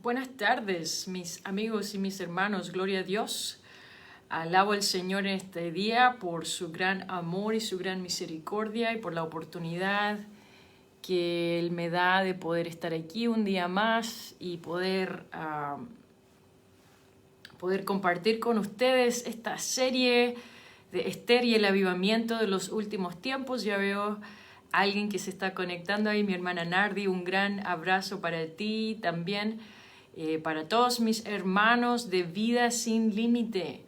Buenas tardes, mis amigos y mis hermanos. Gloria a Dios. Alabo al Señor en este día por su gran amor y su gran misericordia y por la oportunidad que Él me da de poder estar aquí un día más y poder compartir con ustedes esta serie de Esther y el avivamiento de los últimos tiempos. Ya veo a alguien que se está conectando ahí, mi hermana Nardi. Un gran abrazo para ti también. Para todos mis hermanos de Vida Sin Límite.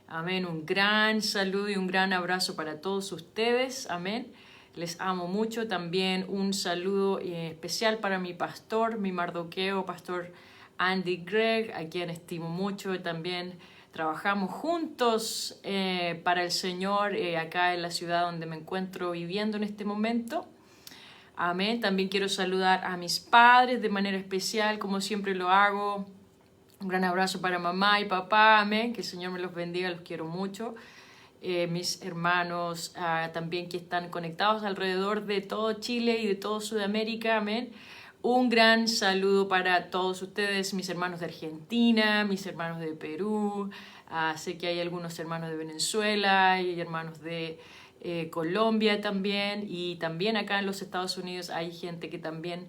Amén. Un gran saludo y un gran abrazo para todos ustedes. Amén. Les amo mucho. También un saludo especial para mi pastor, mi mardoqueo, pastor Andy Gregg, a quien estimo mucho. También trabajamos juntos para el Señor acá en la ciudad donde me encuentro viviendo en este momento. Amén. También quiero saludar a mis padres de manera especial, como siempre lo hago. Un gran abrazo para mamá y papá. Amén. Que el Señor me los bendiga, los quiero mucho. Mis hermanos también que están conectados alrededor de todo Chile y de todo Sudamérica. Amén. Un gran saludo para todos ustedes, mis hermanos de Argentina, mis hermanos de Perú. Sé que hay algunos hermanos de Venezuela y hermanos de Colombia también, y también acá en los Estados Unidos hay gente que también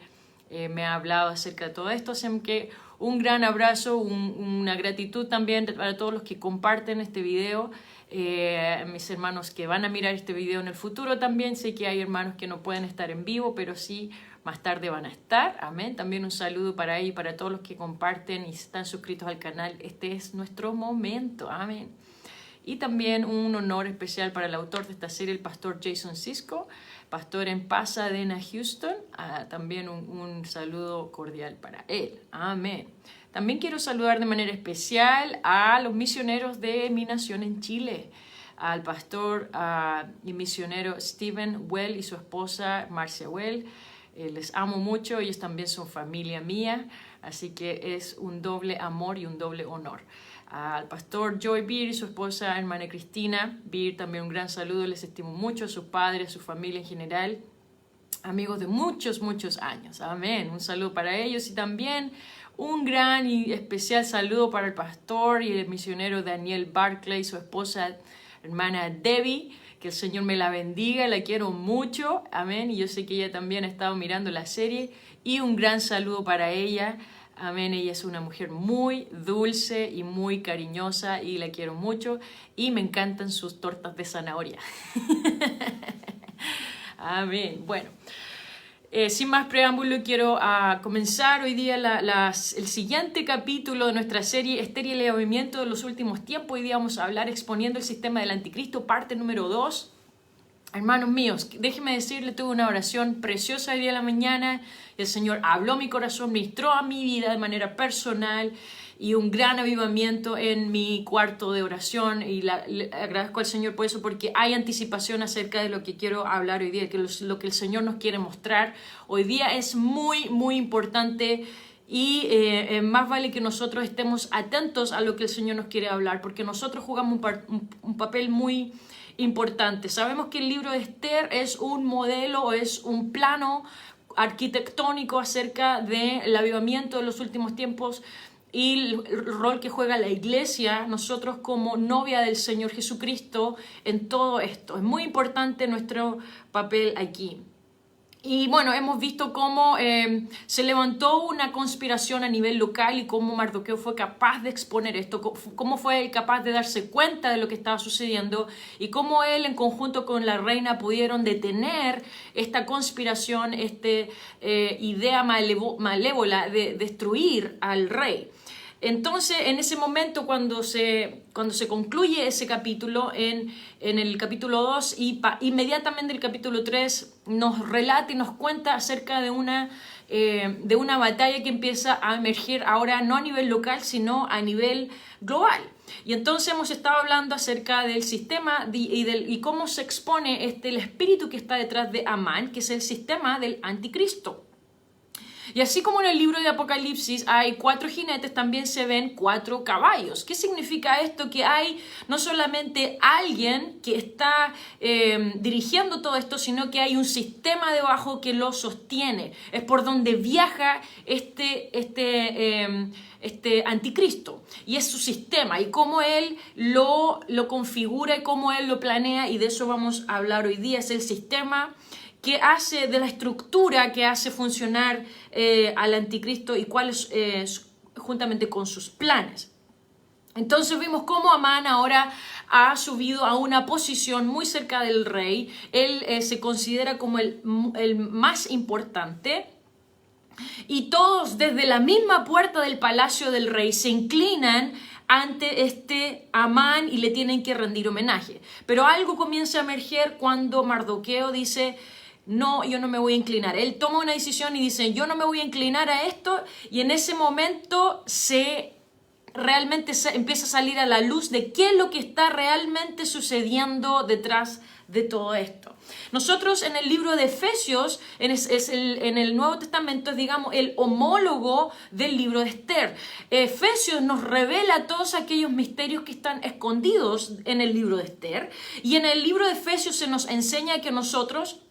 me ha hablado acerca de todo esto. Así que un gran abrazo, una gratitud también para todos los que comparten este video, mis hermanos que van a mirar este video en el futuro también. Sé que hay hermanos que no pueden estar en vivo, pero sí más tarde van a estar. Amén. También un saludo para ahí, para todos los que comparten y están suscritos al canal. Este es nuestro momento. Amén. Y también un honor especial para el autor de esta serie, el pastor Jason Cisco, pastor en Pasadena, Houston. También un saludo cordial para él. Amén. También quiero saludar de manera especial a los misioneros de mi nación en Chile, al pastor y misionero Stephen Well y su esposa Marcia Well. Les amo mucho, ellos también son familia mía, así que es un doble amor y un doble honor. Al pastor Joy Beer y su esposa hermana Cristina Beer, también un gran saludo, les estimo mucho, a sus padres, a su familia en general, amigos de muchos años. Amén. Un saludo para ellos y también un gran y especial saludo para el pastor y el misionero Daniel Barclay y su esposa hermana Debbie. Que el Señor me la bendiga, la quiero mucho. Amén. Y yo sé que ella también ha estado mirando la serie, y un gran saludo para ella. Amén. Ella es una mujer muy dulce y muy cariñosa y la quiero mucho, y me encantan sus tortas de zanahoria. Amén. Bueno, sin más preámbulo, quiero comenzar hoy día el siguiente capítulo de nuestra serie Esther y el avivamiento de los últimos tiempos. Hoy día vamos a hablar exponiendo el sistema del anticristo, parte número 2. Hermanos míos, déjenme decirle, tuve una oración preciosa hoy día en la mañana. El Señor habló a mi corazón, ministró a mi vida de manera personal, y un gran avivamiento en mi cuarto de oración, y le agradezco al Señor por eso, porque hay anticipación acerca de lo que quiero hablar hoy día, que lo que el Señor nos quiere mostrar hoy día es muy importante, y más vale que nosotros estemos atentos a lo que el Señor nos quiere hablar, porque nosotros jugamos un papel muy importante. Sabemos que el libro de Esther es un modelo, es un plano arquitectónico acerca del avivamiento de los últimos tiempos y el rol que juega la iglesia, nosotros como novia del Señor Jesucristo, en todo esto. Es muy importante nuestro papel aquí. Y bueno, hemos visto cómo se levantó una conspiración a nivel local, y cómo Mardoqueo fue capaz de exponer esto, cómo fue capaz de darse cuenta de lo que estaba sucediendo, y cómo él en conjunto con la reina pudieron detener esta conspiración, esta idea malévola de destruir al rey. Entonces, en ese momento, cuando se concluye ese capítulo, en el capítulo 2, y inmediatamente el capítulo 3 nos relata y nos cuenta acerca de una batalla que empieza a emerger ahora, no a nivel local, sino a nivel global. Y entonces hemos estado hablando acerca del sistema y cómo se expone el espíritu que está detrás de Amán, que es el sistema del anticristo. Y así como en el libro de Apocalipsis hay 4 jinetes, también se ven 4 caballos. ¿Qué significa esto? Que hay no solamente alguien que está dirigiendo todo esto, sino que hay un sistema debajo que lo sostiene. Es por donde viaja este anticristo. Y es su sistema y cómo él lo configura y cómo él lo planea. Y de eso vamos a hablar hoy día. Es el sistema que hace, de la estructura que hace funcionar al anticristo y cuáles juntamente con sus planes. Entonces vimos cómo Amán ahora ha subido a una posición muy cerca del rey. Él se considera como el más importante. Y todos desde la misma puerta del palacio del rey se inclinan ante este Amán y le tienen que rendir homenaje. Pero algo comienza a emerger cuando Mardoqueo dice: no, yo no me voy a inclinar. Él toma una decisión y dice: yo no me voy a inclinar a esto, y en ese momento realmente empieza a salir a la luz de qué es lo que está realmente sucediendo detrás de todo esto. Nosotros en el libro de Efesios, en el Nuevo Testamento, es, digamos, el homólogo del libro de Esther. Efesios nos revela todos aquellos misterios que están escondidos en el libro de Esther, y en el libro de Efesios se nos enseña que nosotros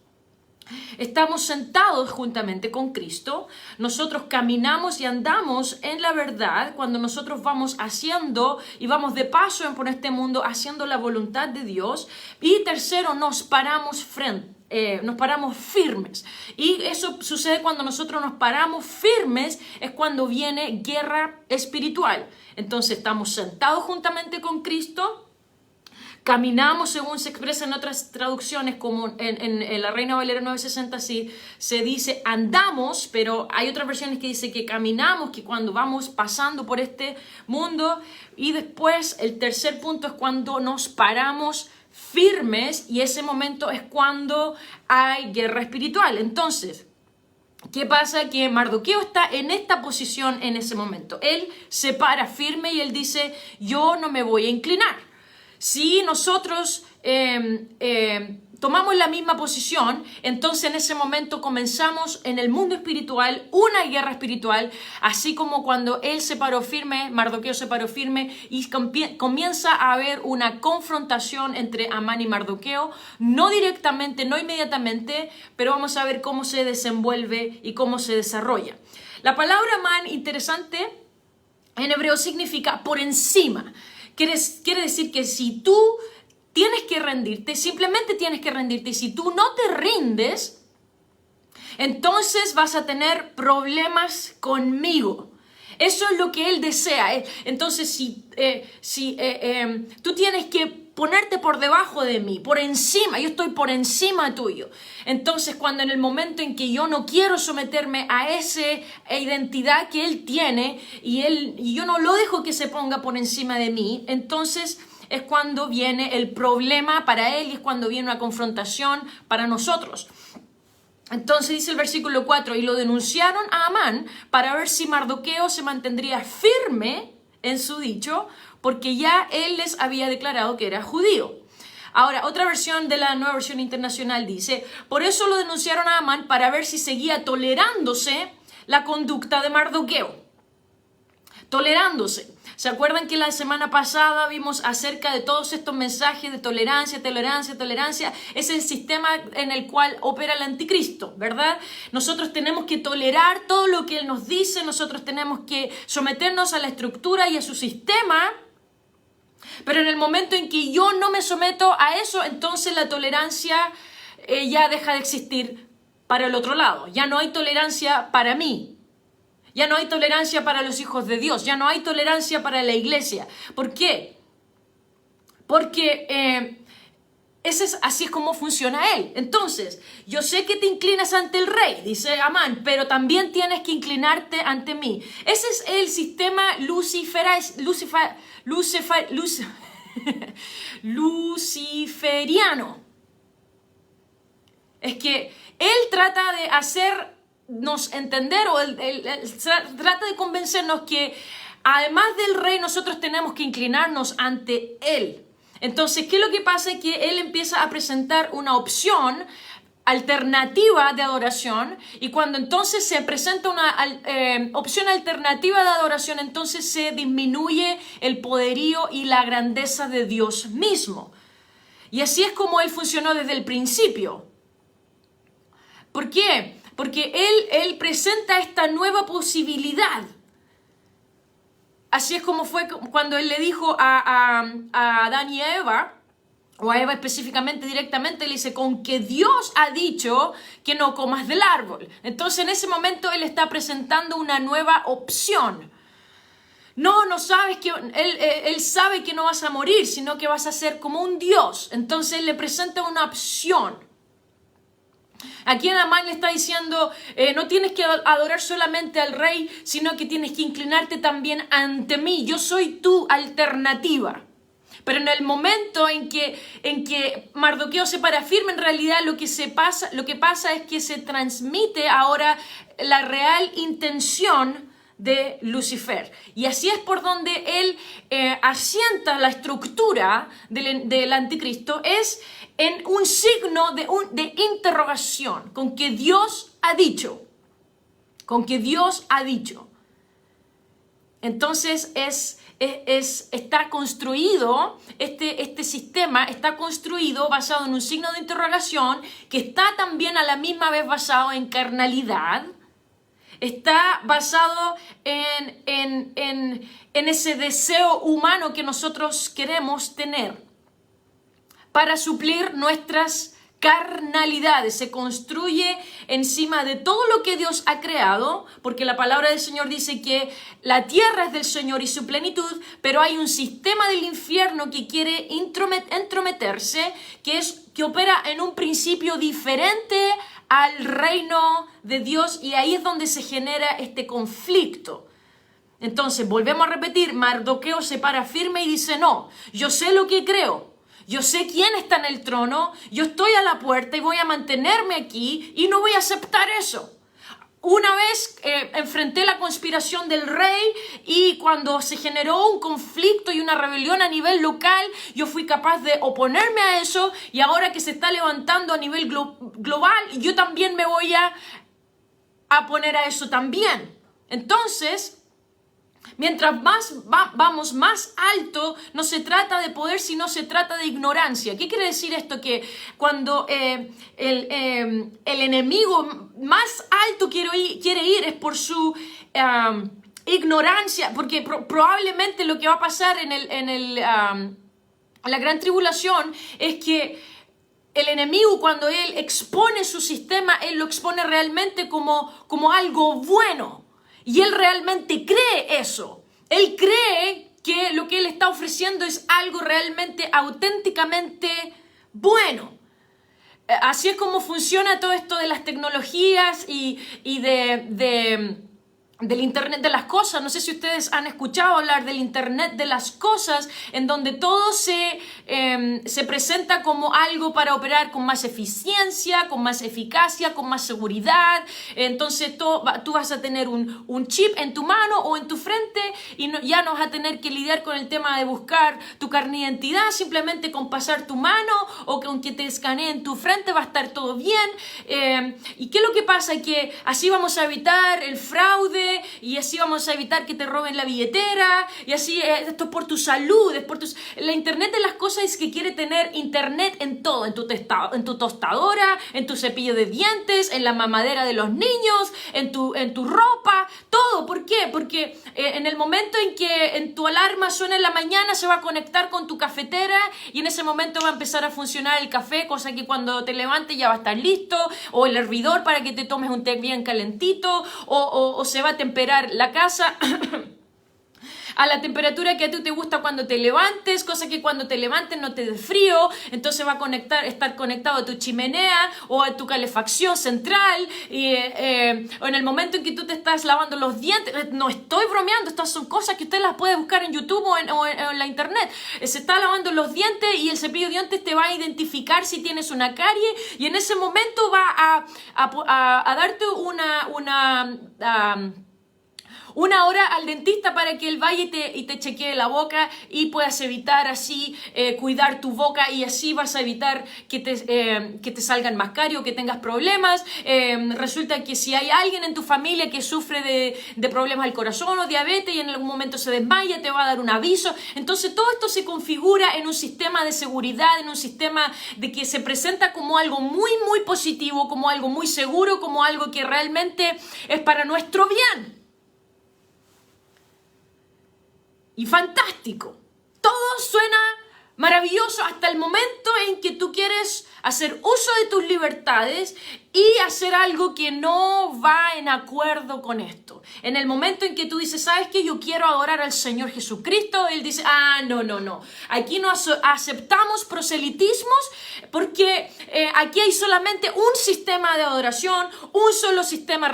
estamos sentados juntamente con Cristo, nosotros caminamos y andamos en la verdad cuando nosotros vamos haciendo y vamos de paso por este mundo haciendo la voluntad de Dios. Y tercero, nos paramos firmes. Y eso sucede cuando nosotros nos paramos firmes, es cuando viene guerra espiritual. Entonces estamos sentados juntamente con Cristo. Caminamos, según se expresa en otras traducciones, como en la Reina Valera 960, sí, se dice andamos, pero hay otras versiones que dice que caminamos, que cuando vamos pasando por este mundo. Y después el tercer punto es cuando nos paramos firmes, y ese momento es cuando hay guerra espiritual. Entonces, ¿qué pasa? Que Mardoqueo está en esta posición en ese momento. Él se para firme y él dice: yo no me voy a inclinar. Si nosotros tomamos la misma posición, entonces en ese momento comenzamos en el mundo espiritual una guerra espiritual, así como cuando él se paró firme, Mardoqueo se paró firme, y comienza a haber una confrontación entre Amán y Mardoqueo, no directamente, no inmediatamente, pero vamos a ver cómo se desenvuelve y cómo se desarrolla. La palabra Amán, interesante, en hebreo significa por encima. Quiere decir que si tú tienes que rendirte, simplemente tienes que rendirte, y si tú no te rindes, entonces vas a tener problemas conmigo. Eso es lo que él desea. Entonces, si tú tienes que ponerte por debajo de mí, por encima, yo estoy por encima tuyo. Entonces, cuando en el momento en que yo no quiero someterme a esa identidad que él tiene, y yo no lo dejo que se ponga por encima de mí, entonces es cuando viene el problema para él, y es cuando viene una confrontación para nosotros. Entonces dice el versículo 4, y lo denunciaron a Amán para ver si Mardoqueo se mantendría firme en su dicho, porque ya él les había declarado que era judío. Ahora, otra versión de la Nueva Versión Internacional dice: por eso lo denunciaron a Amán para ver si seguía tolerándose la conducta de Mardoqueo. Tolerándose. ¿Se acuerdan que la semana pasada vimos acerca de todos estos mensajes de tolerancia, tolerancia, tolerancia? Es el sistema en el cual opera el anticristo, ¿verdad? Nosotros tenemos que tolerar todo lo que él nos dice, nosotros tenemos que someternos a la estructura y a su sistema, pero en el momento en que yo no me someto a eso, entonces la tolerancia ya deja de existir para el otro lado. Ya no hay tolerancia para mí. Ya no hay tolerancia para los hijos de Dios, ya no hay tolerancia para la iglesia. ¿Por qué? Porque así es como funciona él. Entonces, yo sé que te inclinas ante el rey, dice Amán, pero también tienes que inclinarte ante mí. Ese es el sistema luciferiano. Es que él trata de hacernos entender, o él trata de convencernos que además del rey nosotros tenemos que inclinarnos ante él. Entonces, ¿qué es lo que pasa? Es que él empieza a presentar una opción alternativa de adoración, y cuando entonces se presenta una opción alternativa de adoración, entonces se disminuye el poderío y la grandeza de Dios mismo. Y así es como Él funcionó desde el principio. ¿Por qué? Porque Él presenta esta nueva posibilidad. Así es como fue cuando Él le dijo a Adán y a Eva, o a Eva específicamente directamente, le dice, con que Dios ha dicho que no comas del árbol. Entonces en ese momento Él está presentando una nueva opción. No sabes que él sabe que no vas a morir, sino que vas a ser como un Dios. Entonces Él le presenta una opción. Aquí Namán le está diciendo, no tienes que adorar solamente al rey, sino que tienes que inclinarte también ante mí. Yo soy tu alternativa. Pero en el momento en que Mardoqueo se para firme, en realidad lo que pasa es que se transmite ahora la real intención de Lucifer. Y así es por donde él asienta la estructura del anticristo, es en un signo de interrogación, con que Dios ha dicho. Con que Dios ha dicho. Entonces está construido, este sistema está construido basado en un signo de interrogación que está también a la misma vez basado en carnalidad, está basado en ese deseo humano que nosotros queremos tener para suplir nuestras carnalidades. Se construye encima de todo lo que Dios ha creado, porque la palabra del Señor dice que la tierra es del Señor y su plenitud, pero hay un sistema del infierno que quiere entrometerse, que opera en un principio diferente al reino de Dios, y ahí es donde se genera este conflicto. Entonces, volvemos a repetir, Mardoqueo se para firme y dice, no, yo sé lo que creo. Yo sé quién está en el trono, yo estoy a la puerta y voy a mantenerme aquí y no voy a aceptar eso. Una vez enfrenté la conspiración del rey, y cuando se generó un conflicto y una rebelión a nivel local, yo fui capaz de oponerme a eso, y ahora que se está levantando a nivel global, yo también me voy a poner a eso también. Entonces, mientras vamos más alto, no se trata de poder, sino se trata de ignorancia. ¿Qué quiere decir esto? Que cuando el enemigo más alto quiere ir es por su ignorancia, porque probablemente lo que va a pasar en la gran tribulación es que el enemigo, cuando él expone su sistema, él lo expone realmente como algo bueno. Y él realmente cree eso. Él cree que lo que él está ofreciendo es algo realmente, auténticamente bueno. Así es como funciona todo esto de las tecnologías y del Internet de las cosas. No sé si ustedes han escuchado hablar del Internet de las cosas, en donde todo se presenta como algo para operar con más eficiencia, con más eficacia, con más seguridad. Entonces tú vas a tener un chip en tu mano o en tu frente, y ya no vas a tener que lidiar con el tema de buscar tu carnet de identidad. Simplemente con pasar tu mano o con que te escaneen tu frente va a estar todo bien. ¿Y qué es lo que pasa? Que así vamos a evitar el fraude, y así vamos a evitar que te roben la billetera, y así esto es por tu salud, la Internet de las cosas es que quiere tener Internet en todo, en tu tostadora, en tu cepillo de dientes, en la mamadera de los niños, en tu ropa, todo. ¿Por qué? Porque en el momento en que en tu alarma suena en la mañana, se va a conectar con tu cafetera, y en ese momento va a empezar a funcionar el café, cosa que cuando te levantes ya va a estar listo, o el hervidor para que te tomes un té bien calentito, o se va a temperar la casa a la temperatura que a ti te gusta cuando te levantes, cosa que cuando te levantes no te dé frío. Entonces va a estar conectado a tu chimenea o a tu calefacción central, o en el momento en que tú te estás lavando los dientes. No estoy bromeando, estas son cosas que usted las puede buscar en YouTube o en la internet. Se está lavando los dientes y el cepillo de dientes te va a identificar si tienes una carie, y en ese momento va a darte 1 hora al dentista para que él vaya y te chequee la boca y puedas evitar así cuidar tu boca y así vas a evitar que te salgan más caries o que tengas problemas. Resulta que si hay alguien en tu familia que sufre de problemas al corazón o diabetes y en algún momento se desmaya, te va a dar un aviso. Entonces todo esto se configura en un sistema de seguridad, en un sistema de que se presenta como algo muy, muy positivo, como algo muy seguro, como algo que realmente es para nuestro bien. Y fantástico. Todo suena maravilloso hasta el momento en que tú quieres hacer uso de tus libertades y hacer algo que no va en acuerdo con esto. En el momento en que tú dices, ¿sabes qué? Yo quiero adorar al Señor Jesucristo, Él dice, no. Aquí no aceptamos proselitismos porque aquí hay solamente un sistema de adoración, un solo sistema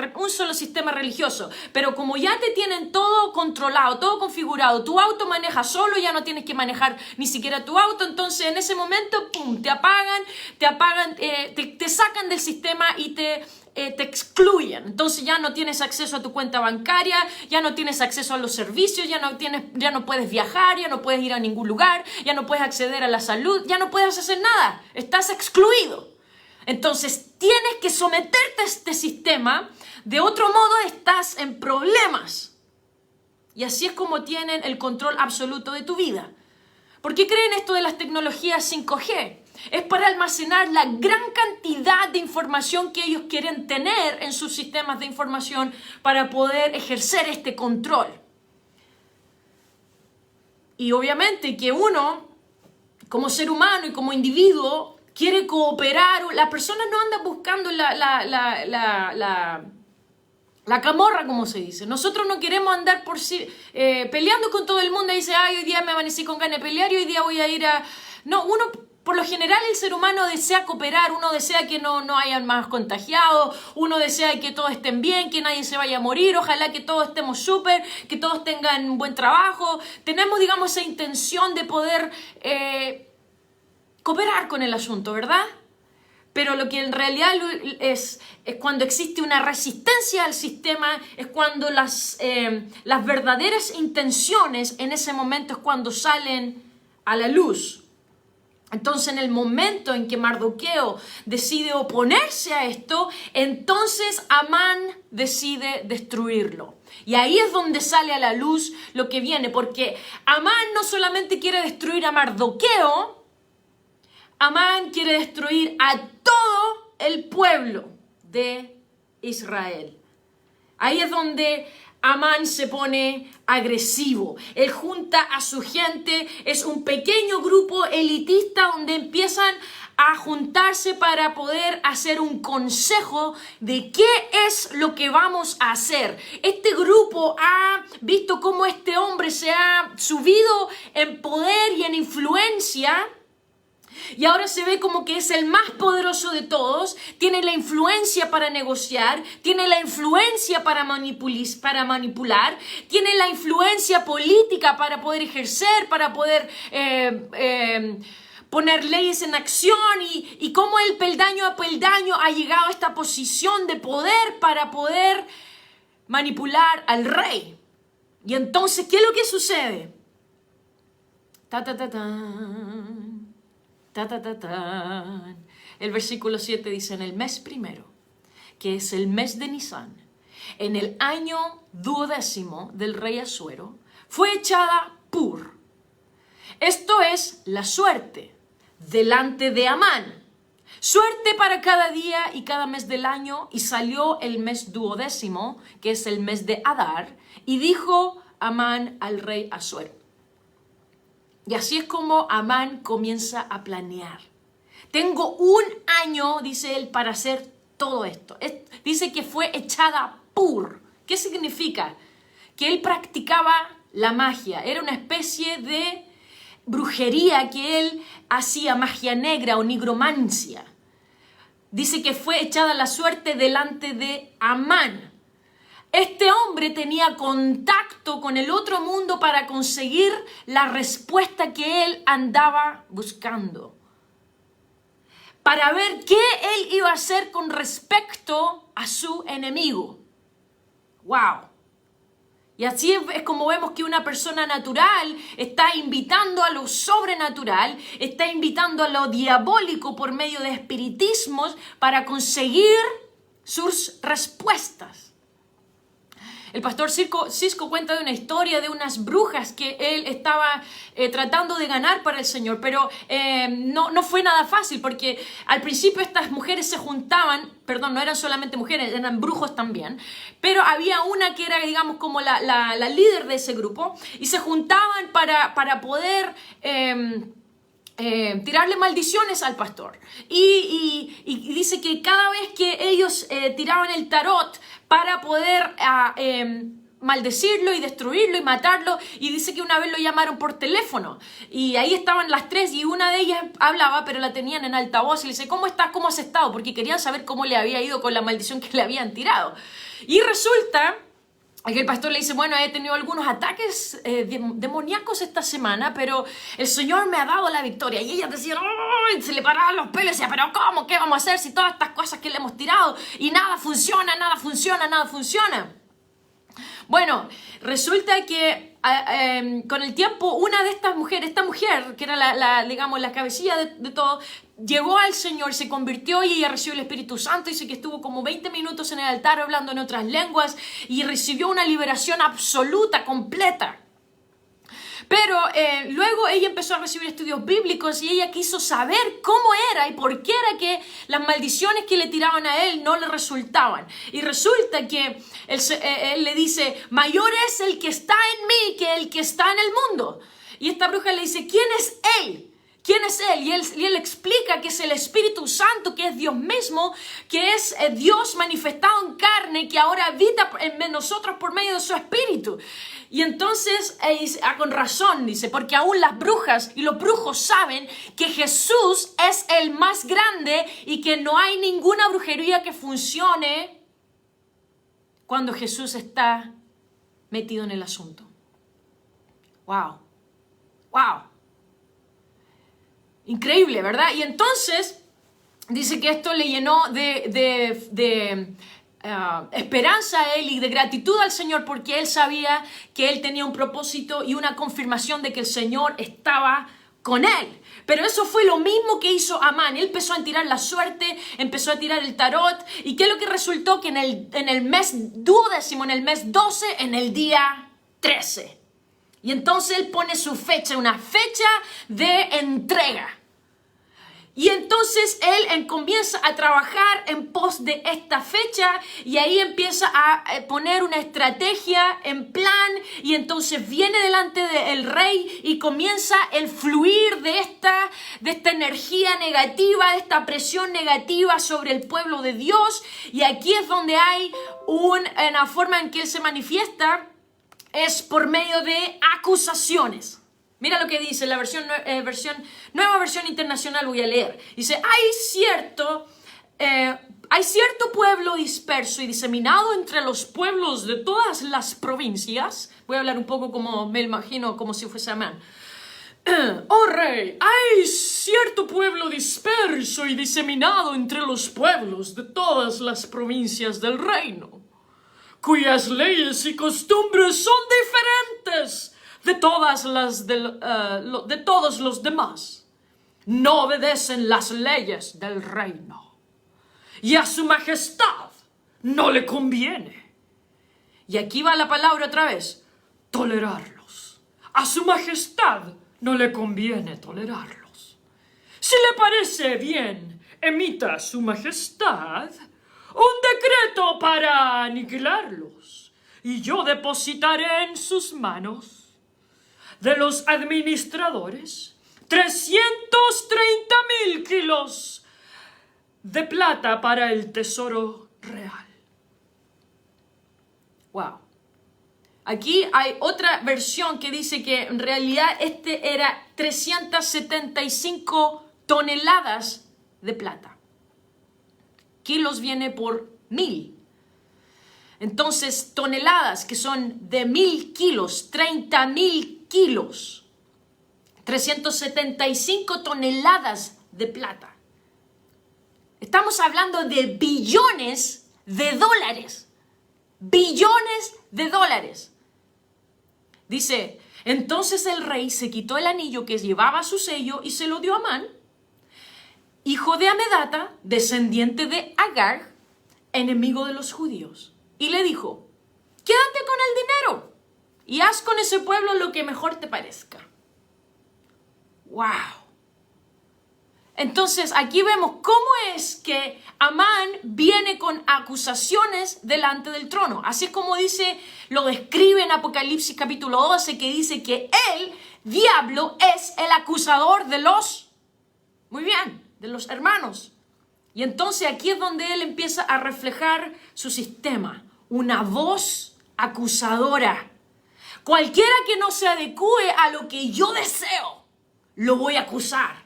religioso. Pero como ya te tienen todo controlado, todo configurado, tu auto maneja solo, ya no tienes que manejar ni siquiera tu auto, entonces en ese momento, ¡pum!, te sacan del sistema y te excluyen. Entonces ya no tienes acceso a tu cuenta bancaria, ya no tienes acceso a los servicios, ya no puedes viajar, ya no puedes ir a ningún lugar, ya no puedes acceder a la salud, ya no puedes hacer nada, estás excluido. Entonces tienes que someterte a este sistema, de otro modo estás en problemas. Y así es como tienen el control absoluto de tu vida. ¿Por qué creen esto de las tecnologías 5G? Es para almacenar la gran cantidad de información que ellos quieren tener en sus sistemas de información para poder ejercer este control. Y obviamente que uno, como ser humano y como individuo, quiere cooperar. Las personas no andan buscando la camorra, como se dice. Nosotros no queremos andar peleando con todo el mundo y dice, hoy día me amanecí con ganas de pelear y hoy día voy a ir a... No, uno, por lo general el ser humano desea cooperar, uno desea que no hayan más contagiados, uno desea que todos estén bien, que nadie se vaya a morir, ojalá que todos estemos súper, que todos tengan un buen trabajo. Tenemos, digamos, esa intención de poder cooperar con el asunto, ¿verdad? Pero lo que en realidad es cuando existe una resistencia al sistema, es cuando las verdaderas intenciones en ese momento es cuando salen a la luz. Entonces, en el momento en que Mardoqueo decide oponerse a esto, entonces Amán decide destruirlo. Y ahí es donde sale a la luz lo que viene, porque Amán no solamente quiere destruir a Mardoqueo, Amán quiere destruir a todo el pueblo de Israel. Ahí es donde Amán se pone agresivo. Él junta a su gente, es un pequeño grupo elitista donde empiezan a juntarse para poder hacer un consejo de qué es lo que vamos a hacer. Este grupo ha visto cómo este hombre se ha subido en poder y en influencia. Y ahora se ve como que es el más poderoso de todos, tiene la influencia para negociar, tiene la influencia para manipular, tiene la influencia política para poder ejercer, para poder poner leyes en acción y cómo él peldaño a peldaño ha llegado a esta posición de poder para poder manipular al rey. Y entonces, ¿qué es lo que sucede? El versículo 7 dice, en el mes primero, que es el mes de Nisán, en el año 12º del rey Asuero, fue echada Pur. Esto es la suerte delante de Amán. Suerte para cada día y cada mes del año. Y salió el mes 12º, que es el mes de Adar, y dijo Amán al rey Asuero. Y así es como Amán comienza a planear. Tengo 1 año, dice él, para hacer todo esto. Dice que fue echada Pur. ¿Qué significa? Que él practicaba la magia. Era una especie de brujería que él hacía, magia negra o nigromancia. Dice que fue echada la suerte delante de Amán. Este hombre tenía contacto con el otro mundo para conseguir la respuesta que él andaba buscando. Para ver qué él iba a hacer con respecto a su enemigo. ¡Wow! Y así es como vemos que una persona natural está invitando a lo sobrenatural, está invitando a lo diabólico por medio de espiritismos para conseguir sus respuestas. El pastor Cisco cuenta de una historia de unas brujas que él estaba tratando de ganar para el Señor, pero no fue nada fácil porque al principio estas mujeres se juntaban, perdón, no eran solamente mujeres, eran brujos también, pero había una que era, digamos, como la líder de ese grupo y se juntaban para poder tirarle maldiciones al pastor. Y dice que cada vez que ellos tiraban el tarot para poder maldecirlo y destruirlo y matarlo, y dice que una vez lo llamaron por teléfono y ahí estaban las tres y una de ellas hablaba pero la tenían en altavoz y le dice: ¿cómo estás? ¿Cómo has estado? Porque querían saber cómo le había ido con la maldición que le habían tirado. Y resulta que el pastor le dice: bueno, he tenido algunos ataques demoníacos esta semana, pero el Señor me ha dado la victoria. Y ella decía, ¡oh! Se le paraban los pelos y decía: ¿pero cómo? ¿Qué vamos a hacer si todas estas cosas que le hemos tirado y nada funciona, nada funciona, nada funciona? Bueno, resulta que con el tiempo una de estas mujeres, esta mujer que era digamos, la cabecilla de todo, llegó al Señor, se convirtió y ella recibió el Espíritu Santo. Dice que estuvo como 20 minutos en el altar hablando en otras lenguas y recibió una liberación absoluta, completa. Pero luego ella empezó a recibir estudios bíblicos y ella quiso saber cómo era y por qué era que las maldiciones que le tiraban a él no le resultaban. Y resulta que él le dice: mayor es el que está en mí que el que está en el mundo. Y esta bruja le dice: ¿quién es él? ¿Quién es Él? Y él explica que es el Espíritu Santo, que es Dios mismo, que es Dios manifestado en carne, que ahora habita en nosotros por medio de su Espíritu. Y entonces, con razón, dice, porque aún las brujas y los brujos saben que Jesús es el más grande y que no hay ninguna brujería que funcione cuando Jesús está metido en el asunto. ¡Wow! ¡Wow! Increíble, ¿verdad? Y entonces dice que esto le llenó de esperanza a él y de gratitud al Señor, porque él sabía que él tenía un propósito y una confirmación de que el Señor estaba con él. Pero eso fue lo mismo que hizo Amán. Él empezó a tirar la suerte, empezó a tirar el tarot. ¿Y qué es lo que resultó? Que en el mes 12, en el mes 12, en el día 13. Y entonces él pone su fecha, una fecha de entrega. Y entonces él comienza a trabajar en pos de esta fecha y ahí empieza a poner una estrategia en plan y entonces viene delante del rey y comienza el fluir de esta energía negativa, de esta presión negativa sobre el pueblo de Dios. Y aquí es donde hay una forma en que él se manifiesta. Es por medio de acusaciones. Mira lo que dice la nueva versión internacional, voy a leer. Dice: hay cierto pueblo disperso y diseminado entre los pueblos de todas las provincias. Voy a hablar un poco como me imagino, como si fuese Amán. Oh rey, hay cierto pueblo disperso y diseminado entre los pueblos de todas las provincias del reino, cuyas leyes y costumbres son diferentes de todos los demás. No obedecen las leyes del reino. Y a su majestad no le conviene. Y aquí va la palabra otra vez: tolerarlos. A su majestad no le conviene tolerarlos. Si le parece bien, emita su majestad un decreto para aniquilarlos, y yo depositaré en sus manos de los administradores 330,000 kilos de plata para el tesoro real. Wow. Aquí hay otra versión que dice que en realidad era 375 toneladas de plata. Kilos viene por 1,000. Entonces, toneladas que son de 1,000 kilos, 30,000 kilos, 375 toneladas de plata. Estamos hablando de billones de dólares. Billones de dólares. Dice, entonces el rey se quitó el anillo que llevaba su sello y se lo dio a Amán, hijo de Amedata, descendiente de Agar, enemigo de los judíos. Y le dijo, quédate con el dinero y haz con ese pueblo lo que mejor te parezca. ¡Wow! Entonces aquí vemos cómo es que Amán viene con acusaciones delante del trono. Así es como lo describe en Apocalipsis capítulo 12, que dice que el diablo es el acusador de los hermanos. Y entonces aquí es donde él empieza a reflejar su sistema, una voz acusadora. Cualquiera que no se adecue a lo que yo deseo, lo voy a acusar.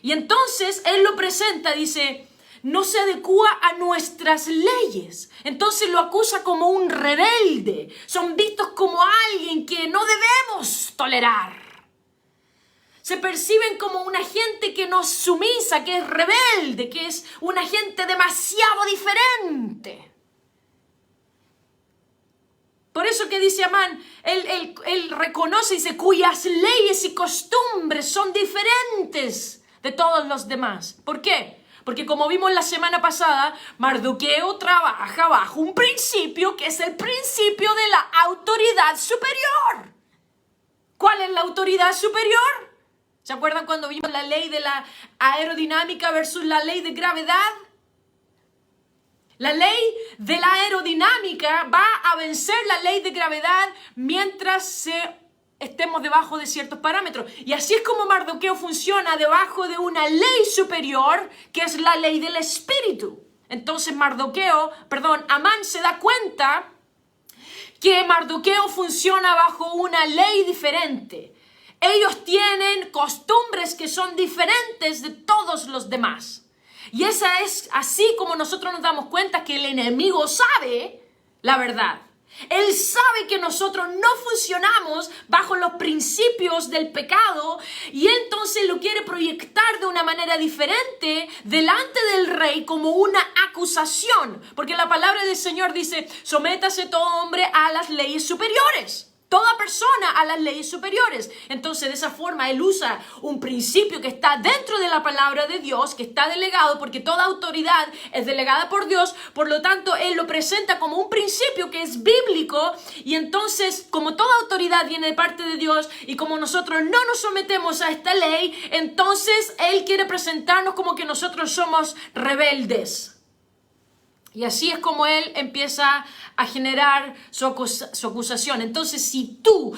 Y entonces él lo presenta, dice, no se adecúa a nuestras leyes. Entonces lo acusa como un rebelde. Son vistos como alguien que no debemos tolerar. Se perciben como una gente que no es sumisa, que es rebelde, que es una gente demasiado diferente. Por eso que dice Amán, él reconoce, dice, cuyas leyes y costumbres son diferentes de todos los demás. ¿Por qué? Porque como vimos la semana pasada, Mardoqueo trabaja bajo un principio que es el principio de la autoridad superior. ¿Cuál es la autoridad superior? ¿Se acuerdan cuando vimos la ley de la aerodinámica versus la ley de gravedad? La ley de la aerodinámica va a vencer la ley de gravedad mientras estemos debajo de ciertos parámetros. Y así es como Mardoqueo funciona debajo de una ley superior, que es la ley del espíritu. Entonces Amán se da cuenta que Mardoqueo funciona bajo una ley diferente. Ellos tienen costumbres que son diferentes de todos los demás. Y esa es así como nosotros nos damos cuenta que el enemigo sabe la verdad. Él sabe que nosotros no funcionamos bajo los principios del pecado y entonces lo quiere proyectar de una manera diferente delante del rey como una acusación. Porque la palabra del Señor dice, sométase todo hombre a las leyes superiores. Toda persona a las leyes superiores. Entonces, de esa forma, él usa un principio que está dentro de la palabra de Dios, que está delegado, porque toda autoridad es delegada por Dios. Por lo tanto, él lo presenta como un principio que es bíblico. Y entonces, como toda autoridad viene de parte de Dios, y como nosotros no nos sometemos a esta ley, entonces él quiere presentarnos como que nosotros somos rebeldes. Y así es como él empieza a generar su acusación. Entonces, si tú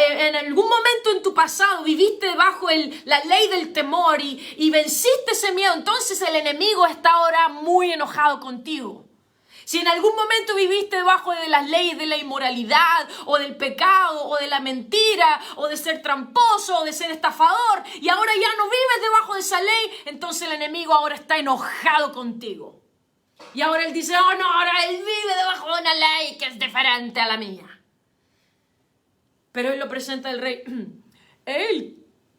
en algún momento en tu pasado viviste bajo la ley del temor y venciste ese miedo, entonces el enemigo está ahora muy enojado contigo. Si en algún momento viviste debajo de las leyes de la inmoralidad o del pecado o de la mentira o de ser tramposo o de ser estafador y ahora ya no vives debajo de esa ley, entonces el enemigo ahora está enojado contigo. Y ahora él dice, oh no, ahora él vive debajo de una ley que es diferente a la mía. Pero él lo presenta al rey.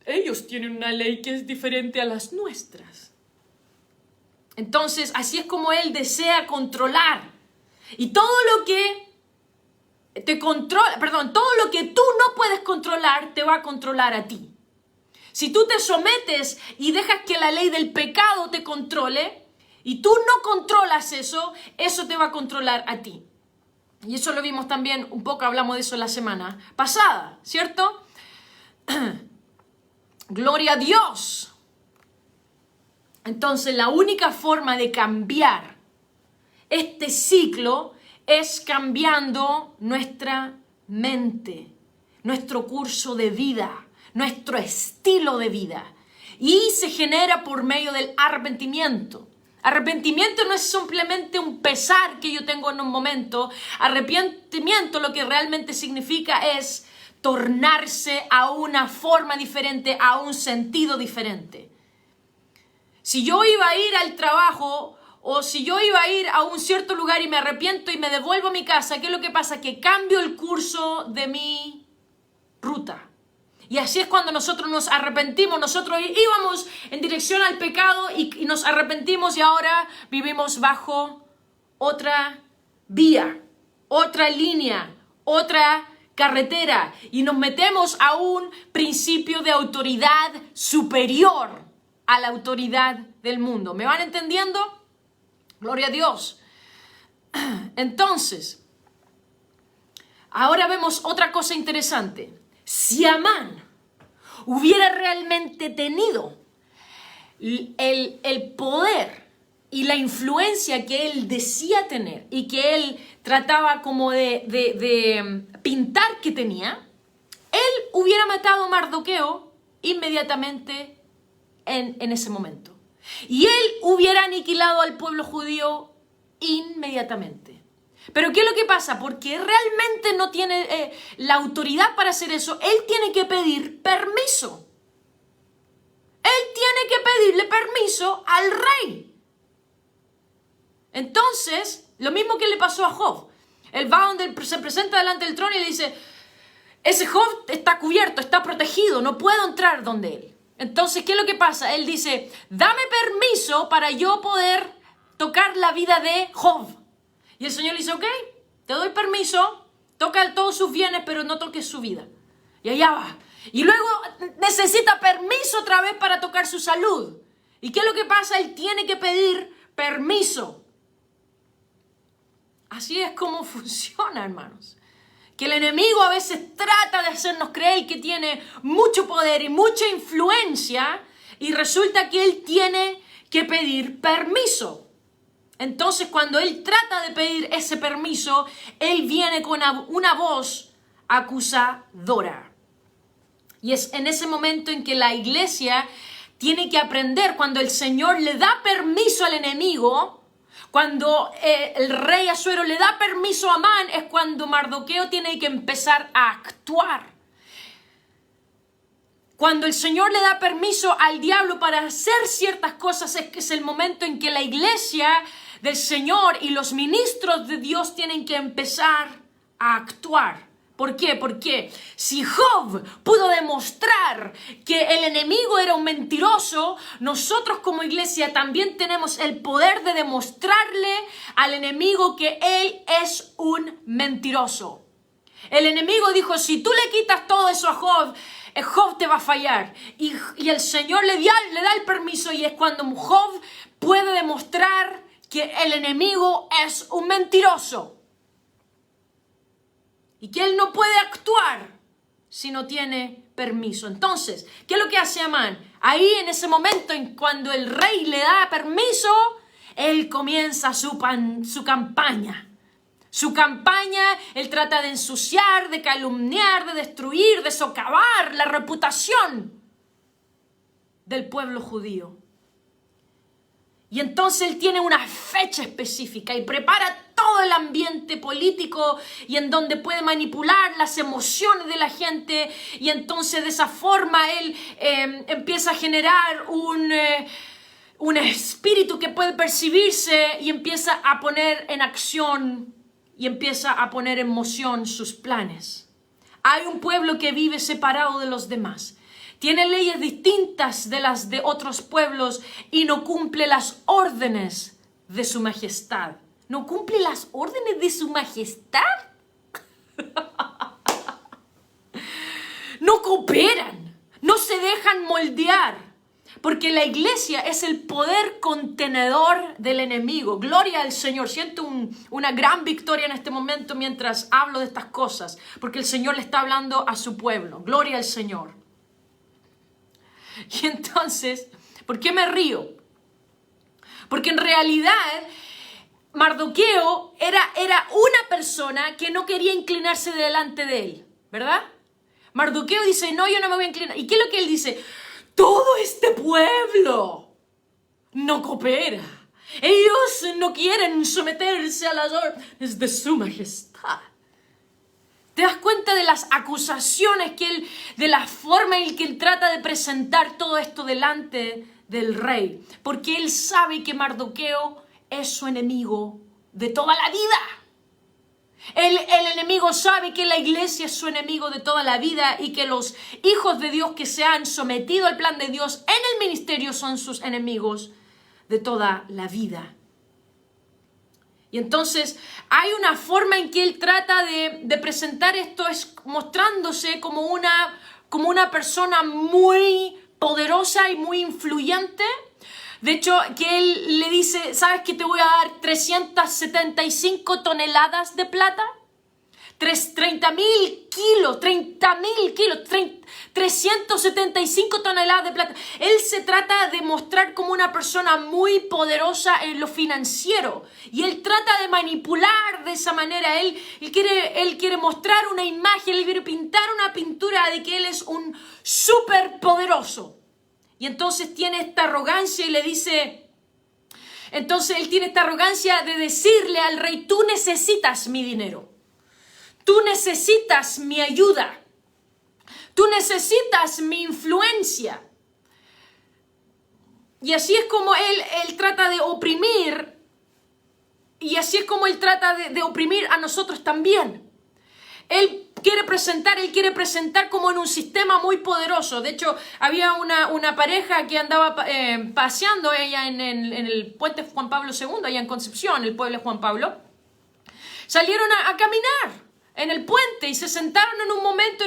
Ellos tienen una ley que es diferente a las nuestras. Entonces, así es como él desea controlar. Y todo lo que todo lo que tú no puedes controlar, te va a controlar a ti. Si tú te sometes y dejas que la ley del pecado te controle, y tú no controlas eso te va a controlar a ti. Y eso lo vimos también, un poco hablamos de eso la semana pasada, ¿cierto? Gloria a Dios. Entonces, la única forma de cambiar este ciclo es cambiando nuestra mente, nuestro curso de vida, nuestro estilo de vida. Y se genera por medio del arrepentimiento. Arrepentimiento no es simplemente un pesar que yo tengo en un momento. Arrepentimiento lo que realmente significa es tornarse a una forma diferente, a un sentido diferente. Si yo iba a ir al trabajo o si yo iba a ir a un cierto lugar y me arrepiento y me devuelvo a mi casa, ¿qué es lo que pasa? Que cambio el curso de mi ruta. Y así es cuando nosotros nos arrepentimos. Nosotros íbamos en dirección al pecado y nos arrepentimos y ahora vivimos bajo otra vía, otra línea, otra carretera y nos metemos a un principio de autoridad superior a la autoridad del mundo. ¿Me van entendiendo? Gloria a Dios. Entonces, ahora vemos otra cosa interesante. Si Amán hubiera realmente tenido el poder y la influencia que él decía tener y que él trataba como de pintar que tenía, él hubiera matado a Mardoqueo inmediatamente en ese momento. Y él hubiera aniquilado al pueblo judío inmediatamente. Pero ¿qué es lo que pasa? Porque realmente no tiene la autoridad para hacer eso, él tiene que pedir permiso. Él tiene que pedirle permiso al rey. Entonces, lo mismo que le pasó a Job. Él va donde se presenta delante del trono y le dice, ese Job está cubierto, está protegido, no puedo entrar donde él. Entonces, ¿qué es lo que pasa? Él dice, dame permiso para yo poder tocar la vida de Job. Y el Señor le dice, ok, te doy permiso, toca todos sus bienes, pero no toques su vida. Y allá va. Y luego necesita permiso otra vez para tocar su salud. ¿Y qué es lo que pasa? Él tiene que pedir permiso. Así es como funciona, hermanos. Que el enemigo a veces trata de hacernos creer que tiene mucho poder y mucha influencia y resulta que él tiene que pedir permiso. Entonces, cuando él trata de pedir ese permiso, él viene con una voz acusadora. Y es en ese momento en que la iglesia tiene que aprender, cuando el Señor le da permiso al enemigo, cuando el rey Asuero le da permiso a Amán, es cuando Mardoqueo tiene que empezar a actuar. Cuando el Señor le da permiso al diablo para hacer ciertas cosas, es el momento en que la iglesia del Señor y los ministros de Dios tienen que empezar a actuar. ¿Por qué? Porque si Job pudo demostrar que el enemigo era un mentiroso, nosotros como iglesia también tenemos el poder de demostrarle al enemigo que él es un mentiroso. El enemigo dijo, si tú le quitas todo eso a Job, Job te va a fallar. Y el Señor le da el permiso y es cuando Job puede demostrar que el enemigo es un mentiroso. Y que él no puede actuar si no tiene permiso. Entonces, ¿qué es lo que hace Amán? Ahí en ese momento, cuando el rey le da permiso, él comienza su campaña. Su campaña, él trata de ensuciar, de calumniar, de destruir, de socavar la reputación del pueblo judío. Y entonces él tiene una fecha específica y prepara todo el ambiente político y en donde puede manipular las emociones de la gente. Y entonces de esa forma él empieza a generar un espíritu que puede percibirse y empieza a poner en acción y empieza a poner en moción sus planes. Hay un pueblo que vive separado de los demás. Tiene leyes distintas de las de otros pueblos y no cumple las órdenes de su majestad. ¿No cumple las órdenes de su majestad? No cooperan, no se dejan moldear. Porque la iglesia es el poder contenedor del enemigo. Gloria al Señor. Siento una gran victoria en este momento mientras hablo de estas cosas. Porque el Señor le está hablando a su pueblo. Gloria al Señor. Y entonces, ¿por qué me río? Porque en realidad Mardoqueo era una persona que no quería inclinarse delante de él, ¿verdad? Mardoqueo dice, no, yo no me voy a inclinar. ¿Y qué es lo que él dice? Todo este pueblo no coopera. Ellos no quieren someterse a las órdenes de su majestad. ¿Te das cuenta de las acusaciones de la forma en que él trata de presentar todo esto delante del rey? Porque él sabe que Mardoqueo es su enemigo de toda la vida. El enemigo sabe que la iglesia es su enemigo de toda la vida y que los hijos de Dios que se han sometido al plan de Dios en el ministerio son sus enemigos de toda la vida. Y entonces hay una forma en que él trata de presentar esto, es mostrándose como una persona muy poderosa y muy influyente. De hecho, que él le dice, ¿sabes que te voy a dar 375 toneladas de plata? 30.000 kilos, 375 toneladas de plata. Él se trata de mostrar como una persona muy poderosa en lo financiero. Y él trata de manipular de esa manera. Él quiere mostrar una imagen, él quiere pintar una pintura de que él es un súper poderoso. Y entonces tiene esta arrogancia y le dice... Entonces él tiene esta arrogancia de decirle al rey, tú necesitas mi dinero. Tú necesitas mi ayuda. Tú necesitas mi influencia. Y así es como él trata de oprimir. Y así es como él trata de oprimir a nosotros también. Él quiere presentar como en un sistema muy poderoso. De hecho, había una pareja que andaba paseando ella en el puente Juan Pablo II, allá en Concepción, el pueblo de Juan Pablo. Salieron a caminar en el puente y se sentaron en un momento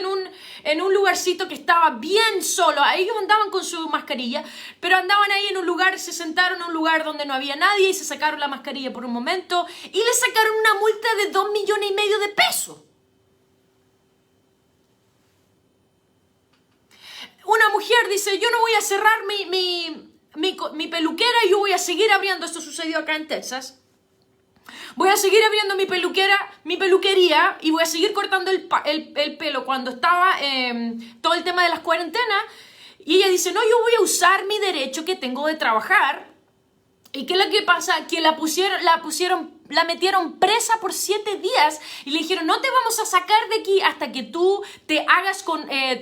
en un lugarcito que estaba bien solo. Ellos andaban con su mascarilla, pero andaban ahí en un lugar, se sentaron en un lugar donde no había nadie y se sacaron la mascarilla por un momento y le sacaron una multa de 2,5 millones de pesos. Una mujer dice, yo no voy a cerrar mi peluquera y yo voy a seguir abriendo. Esto sucedió acá en Texas. Voy a seguir abriendo mi peluquería y voy a seguir cortando el pelo cuando estaba todo el tema de las cuarentenas. Y ella dice, no, yo voy a usar mi derecho que tengo de trabajar. ¿Y qué es lo que pasa? Que la metieron presa por 7 días y le dijeron, no te vamos a sacar de aquí hasta que tú te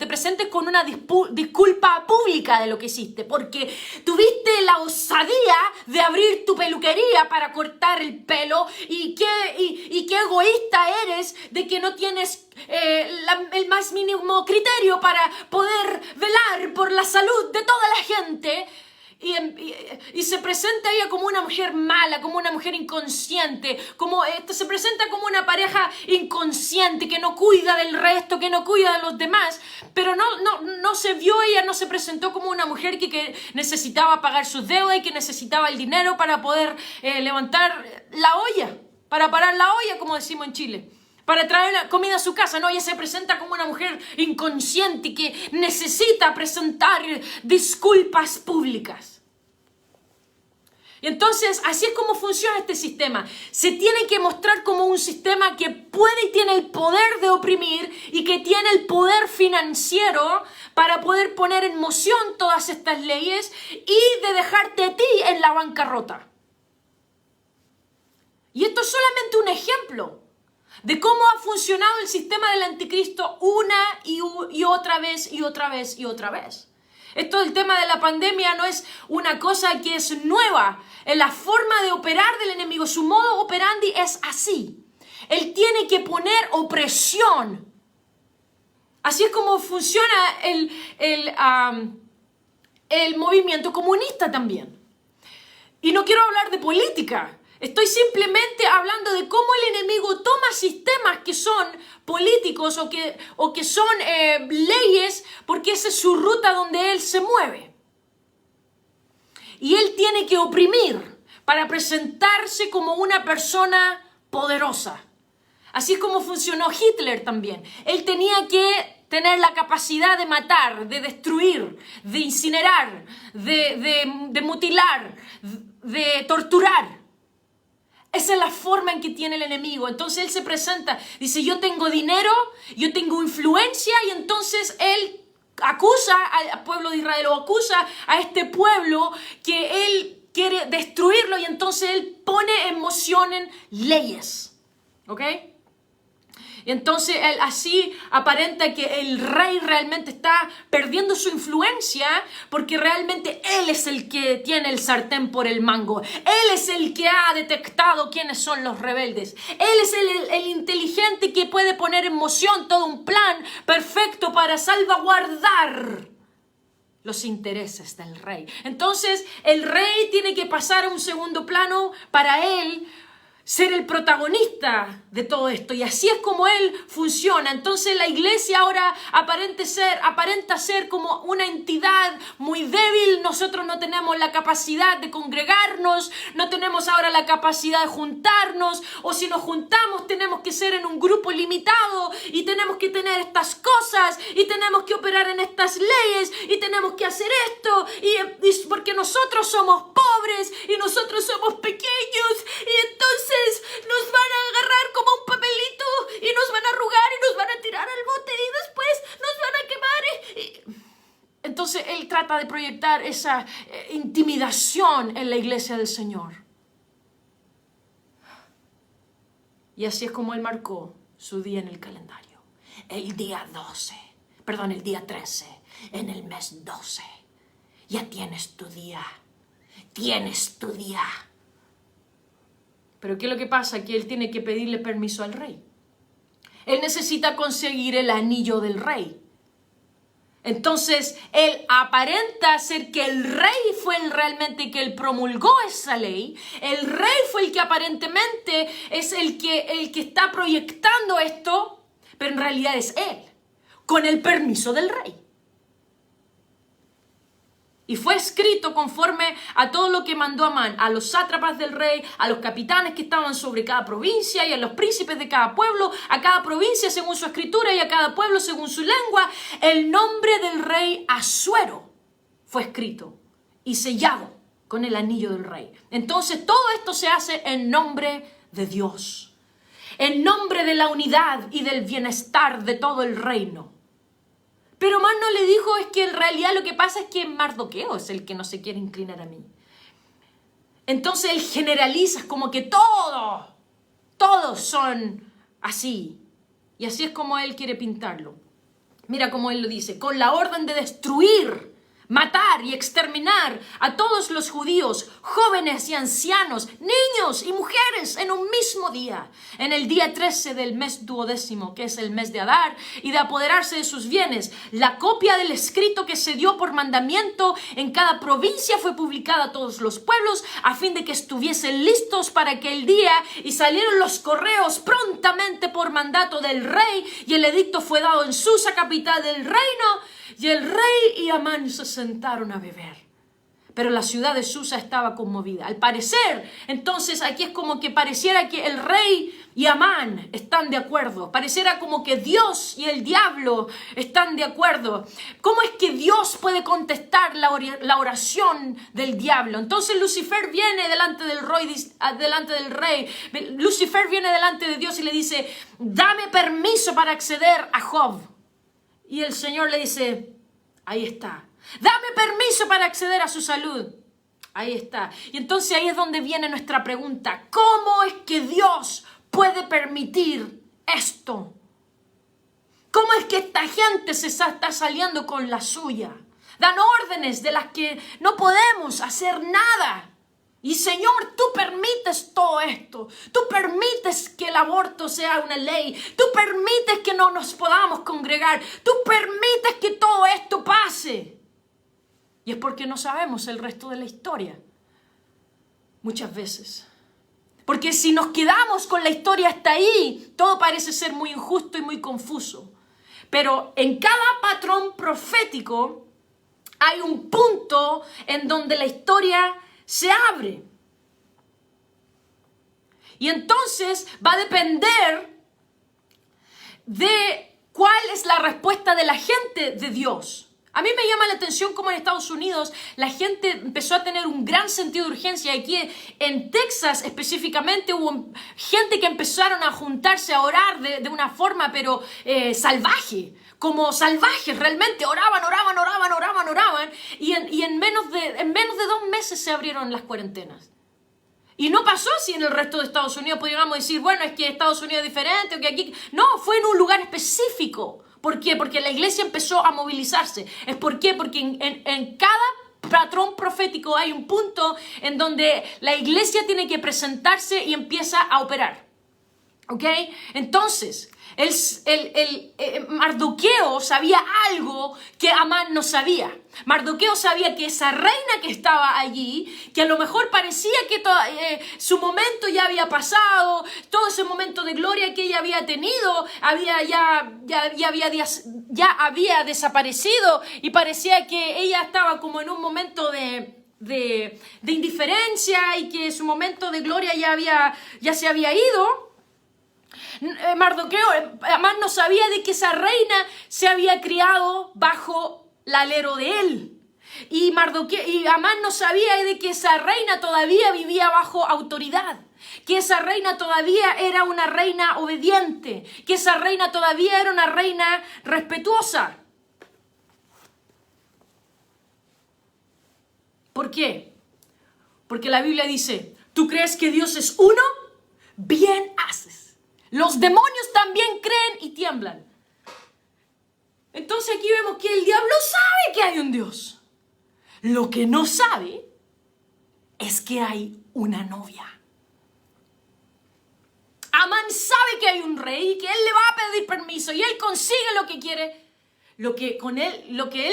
presentes con una disculpa pública de lo que hiciste, porque tuviste la osadía de abrir tu peluquería para cortar el pelo y qué egoísta eres de que no tienes el más mínimo criterio para poder velar por la salud de toda la gente. Y se presenta ella como una mujer mala, como una mujer inconsciente, se presenta como una pareja inconsciente que no cuida del resto, que no cuida de los demás, pero no se presentó como una mujer que necesitaba pagar sus deudas y que necesitaba el dinero para poder levantar la olla, para parar la olla, como decimos en Chile. Para traer la comida a su casa. No, ella se presenta como una mujer inconsciente y que necesita presentar disculpas públicas. Y entonces, así es como funciona este sistema. Se tiene que mostrar como un sistema que puede y tiene el poder de oprimir y que tiene el poder financiero para poder poner en moción todas estas leyes y de dejarte a ti en la bancarrota. Y esto es solamente un ejemplo de cómo ha funcionado el sistema del anticristo una y otra vez y otra vez y otra vez. Esto del tema de la pandemia no es una cosa que es nueva. En la forma de operar del enemigo, su modo operandi es así. Él tiene que poner opresión. Así es como funciona el movimiento comunista también. Y no quiero hablar de política. Estoy simplemente hablando de cómo el enemigo toma sistemas que son políticos o que son leyes, porque esa es su ruta donde él se mueve. Y él tiene que oprimir para presentarse como una persona poderosa. Así es como funcionó Hitler también. Él tenía que tener la capacidad de matar, de destruir, de incinerar, de mutilar, de torturar. Esa es la forma en que tiene el enemigo. Entonces él se presenta, dice, yo tengo dinero, yo tengo influencia, y entonces él acusa al pueblo de Israel o acusa a este pueblo que él quiere destruirlo, y entonces él pone en moción leyes. ¿Ok? Y entonces él así aparenta que el rey realmente está perdiendo su influencia, porque realmente él es el que tiene el sartén por el mango. Él es el que ha detectado quiénes son los rebeldes. Él es el inteligente que puede poner en moción todo un plan perfecto para salvaguardar los intereses del rey. Entonces el rey tiene que pasar a un segundo plano para él. ser el protagonista de todo esto. Y así es como Él funciona. Entonces la iglesia ahora aparenta ser como una entidad muy débil. Nosotros no tenemos la capacidad de congregarnos, no tenemos ahora la capacidad de juntarnos, o si nos juntamos tenemos que ser en un grupo limitado y tenemos que tener estas cosas y tenemos que operar en estas leyes y tenemos que hacer esto y porque nosotros somos pobres y nosotros somos pequeños y entonces nos van a agarrar como un papelito y nos van a arrugar y nos van a tirar al bote y después nos van a quemar. Entonces Él trata de proyectar esa intimidación en la iglesia del Señor. Y así es como Él marcó su día en el calendario. El día 13, en el mes 12. Ya tienes tu día. Tienes tu día. Pero ¿qué es lo que pasa? Que Él tiene que pedirle permiso al rey. Él necesita conseguir el anillo del rey. Entonces, Él aparenta ser que el rey fue realmente que Él promulgó esa ley. El rey fue el que aparentemente es el que está proyectando esto, pero en realidad es Él, con el permiso del rey. Y fue escrito conforme a todo lo que mandó Amán, a los sátrapas del rey, a los capitanes que estaban sobre cada provincia y a los príncipes de cada pueblo, a cada provincia según su escritura y a cada pueblo según su lengua. El nombre del rey Asuero fue escrito y sellado con el anillo del rey. Entonces todo esto se hace en nombre de Dios, en nombre de la unidad y del bienestar de todo el reino. Pero Amán no le dijo, es que en realidad lo que pasa es que Mardoqueo es el que no se quiere inclinar a mí. Entonces él generaliza, como que todos son así. Y así es como él quiere pintarlo. Mira cómo él lo dice, con la orden de destruir, matar y exterminar a todos los judíos, jóvenes y ancianos, niños y mujeres en un mismo día, en el día 13 del mes 12, que es el mes de Adar, y de apoderarse de sus bienes. La copia del escrito que se dio por mandamiento en cada provincia fue publicada a todos los pueblos, a fin de que estuviesen listos para aquel día, y salieron los correos prontamente por mandato del rey, y el edicto fue dado en Susa, capital del reino. Y el rey y Amán se sentaron a beber. Pero la ciudad de Susa estaba conmovida. Al parecer, entonces aquí es como que pareciera que el rey y Amán están de acuerdo. Pareciera como que Dios y el diablo están de acuerdo. ¿Cómo es que Dios puede contestar la oración del diablo? Entonces Lucifer viene delante del rey. Lucifer viene delante de Dios y le dice, dame permiso para acceder a Job. Y el Señor le dice, ahí está. Dame permiso para acceder a su salud. Ahí está. Y entonces ahí es donde viene nuestra pregunta. ¿Cómo es que Dios puede permitir esto? ¿Cómo es que esta gente se está saliendo con la suya? Dan órdenes de las que no podemos hacer nada. Y Señor, tú permites todo esto. Tú permites que el aborto sea una ley. Tú permites que no nos podamos congregar. Tú permites que todo esto pase. Y es porque no sabemos el resto de la historia. Muchas veces. Porque si nos quedamos con la historia hasta ahí, todo parece ser muy injusto y muy confuso. Pero en cada patrón profético hay un punto en donde la historia se abre. Y entonces va a depender de cuál es la respuesta de la gente de Dios. A mí me llama la atención cómo en Estados Unidos la gente empezó a tener un gran sentido de urgencia. Aquí en Texas específicamente hubo gente que empezaron a juntarse a orar de una forma pero salvaje. Como salvajes, realmente oraban. Y en menos de 2 meses se abrieron las cuarentenas. Y no pasó así en el resto de Estados Unidos. Podríamos decir, bueno, es que Estados Unidos es diferente o que aquí... No, fue en un lugar específico. ¿Por qué? Porque la iglesia empezó a movilizarse. ¿Por qué? Porque en cada patrón profético hay un punto en donde la iglesia tiene que presentarse y empieza a operar. ¿Ok? Entonces, Mardoqueo sabía algo que Amán no sabía. Mardoqueo sabía que esa reina que estaba allí, que a lo mejor parecía que su momento ya había pasado, todo ese momento de gloria que ella había tenido, ya había desaparecido y parecía que ella estaba como en un momento de indiferencia y que su momento de gloria ya se había ido. Amán no sabía de que esa reina se había criado bajo el alero de él. Y Amán no sabía de que esa reina todavía vivía bajo autoridad. Que esa reina todavía era una reina obediente. Que esa reina todavía era una reina respetuosa. ¿Por qué? Porque la Biblia dice, ¿tú crees que Dios es uno? Bien haces. Los demonios también creen y tiemblan. Entonces aquí vemos que el diablo sabe que hay un Dios. Lo que no sabe es que hay una novia. Amán sabe que hay un rey y que él le va a pedir permiso y él consigue lo que quiere. Lo que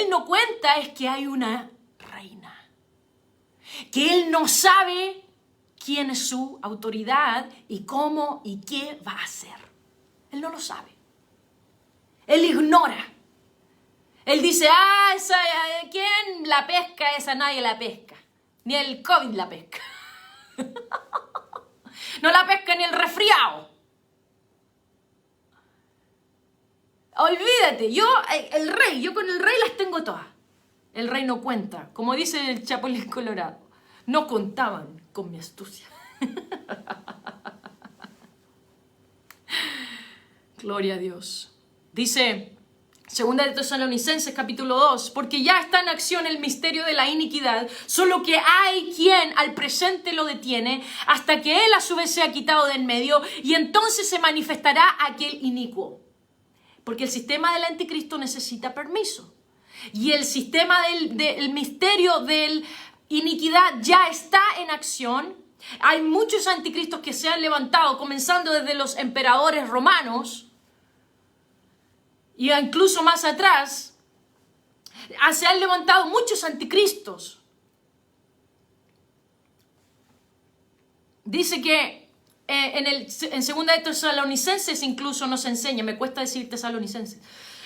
él no cuenta es que hay una reina. Que él no sabe quién es su autoridad y cómo y qué va a hacer. Él no lo sabe. Él ignora. Él dice, ¿quién la pesca? Esa nadie la pesca. Ni el COVID la pesca. No la pesca ni el resfriado. Olvídate, yo con el rey las tengo todas. El rey no cuenta. Como dice el Chapulín Colorado, no contaban con mi astucia. Gloria a Dios. Dice 2 de Tesalonicenses capítulo 2, porque ya está en acción el misterio de la iniquidad, solo que hay quien al presente lo detiene hasta que él a su vez sea quitado de en medio y entonces se manifestará aquel inicuo. Porque el sistema del anticristo necesita permiso. Y el sistema del misterio de iniquidad ya está en acción. Hay muchos anticristos que se han levantado, comenzando desde los emperadores romanos, y incluso más atrás, se han levantado muchos anticristos. Dice que en 2 de Tesalonicenses incluso nos enseña, me cuesta decir Tesalonicenses,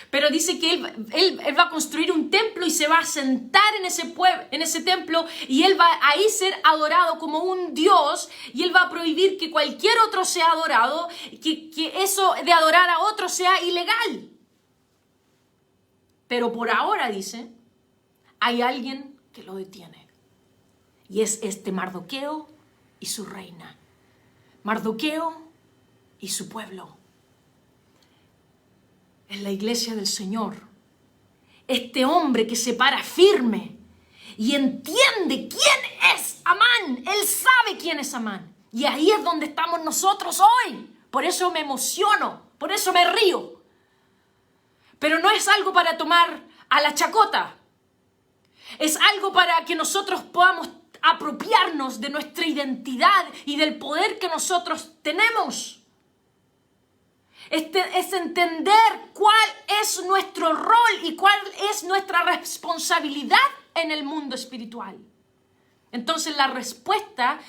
pero dice que él va a construir un templo y se va a sentar en ese templo y él va a ahí ser adorado como un dios y él va a prohibir que cualquier otro sea adorado, que eso de adorar a otro sea ilegal. Pero por ahora, dice, hay alguien que lo detiene y es este Mardoqueo y su reina. Mardoqueo y su pueblo. Es la iglesia del Señor. Este hombre que se para firme y entiende quién es Amán. Él sabe quién es Amán. Y ahí es donde estamos nosotros hoy. Por eso me emociono, por eso me río. Pero no es algo para tomar a la chacota. Es algo para que nosotros podamos apropiarnos de nuestra identidad y del poder que nosotros tenemos. Es entender cuál es nuestro rol y cuál es nuestra responsabilidad en el mundo espiritual. Entonces la respuesta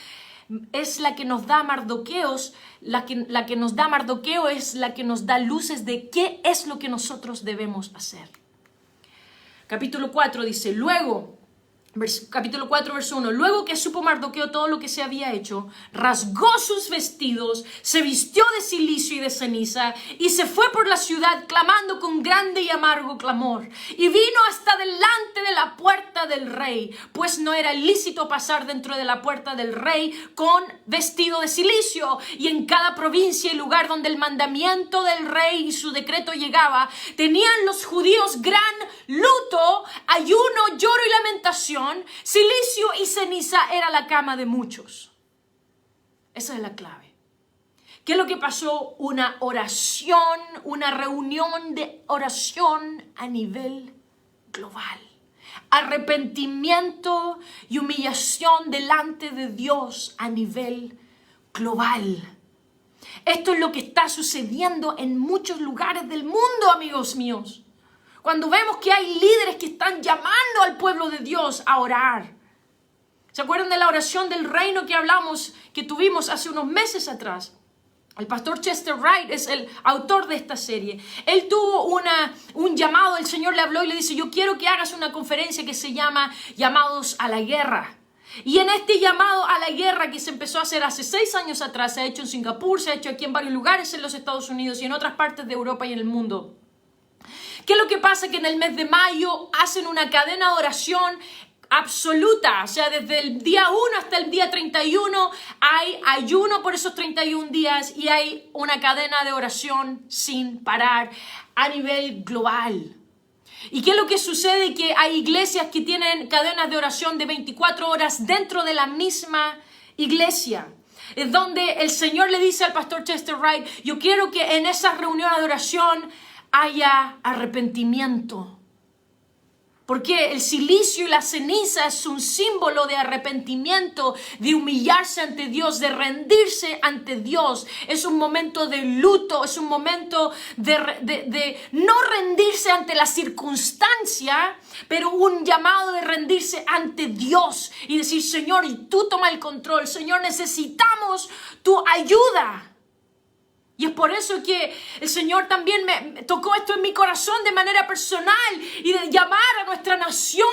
es la que nos da Mardoqueo, la que nos da Mardoqueo es la que nos da luces de qué es lo que nosotros debemos hacer. Capítulo 4 dice, capítulo 4, verso 1. Luego que supo Mardoqueo todo lo que se había hecho, rasgó sus vestidos, se vistió de cilicio y de ceniza, y se fue por la ciudad clamando con grande y amargo clamor. Y vino hasta delante de la puerta del rey, pues no era lícito pasar dentro de la puerta del rey con vestido de cilicio. Y en cada provincia y lugar donde el mandamiento del rey y su decreto llegaba, tenían los judíos gran luto, ayuno, lloro y lamentación. Cilicio y ceniza era la cama de muchos. Esa es la clave. ¿Qué es lo que pasó? Una oración, una reunión de oración a nivel global. Arrepentimiento y humillación delante de Dios a nivel global. Esto es lo que está sucediendo en muchos lugares del mundo, amigos míos. Cuando vemos que hay líderes que están llamando al pueblo de Dios a orar. ¿Se acuerdan de la oración del reino que hablamos, que tuvimos hace unos meses atrás? El pastor Chester Wright es el autor de esta serie. Él tuvo un llamado, el Señor le habló y le dice, yo quiero que hagas una conferencia que se llama Llamados a la Guerra. Y en este llamado a la guerra que se empezó a hacer hace 6 años atrás, se ha hecho en Singapur, se ha hecho aquí en varios lugares en los Estados Unidos y en otras partes de Europa y en el mundo. ¿Qué es lo que pasa? Que en el mes de mayo hacen una cadena de oración absoluta, o sea, desde el día 1 hasta el día 31 hay ayuno por esos 31 días y hay una cadena de oración sin parar a nivel global. ¿Y qué es lo que sucede? Que hay iglesias que tienen cadenas de oración de 24 horas dentro de la misma iglesia. Es donde el Señor le dice al pastor Chester Wright, yo quiero que en esa reunión de oración haya arrepentimiento. Porque el silicio y la ceniza es un símbolo de arrepentimiento, de humillarse ante Dios, de rendirse ante Dios. Es un momento de luto, es un momento de no rendirse ante la circunstancia, pero un llamado de rendirse ante Dios y decir, Señor, y tú toma el control. Señor, necesitamos tu ayuda. Y es por eso que el Señor también me tocó esto en mi corazón de manera personal y de llamar a nuestra nación,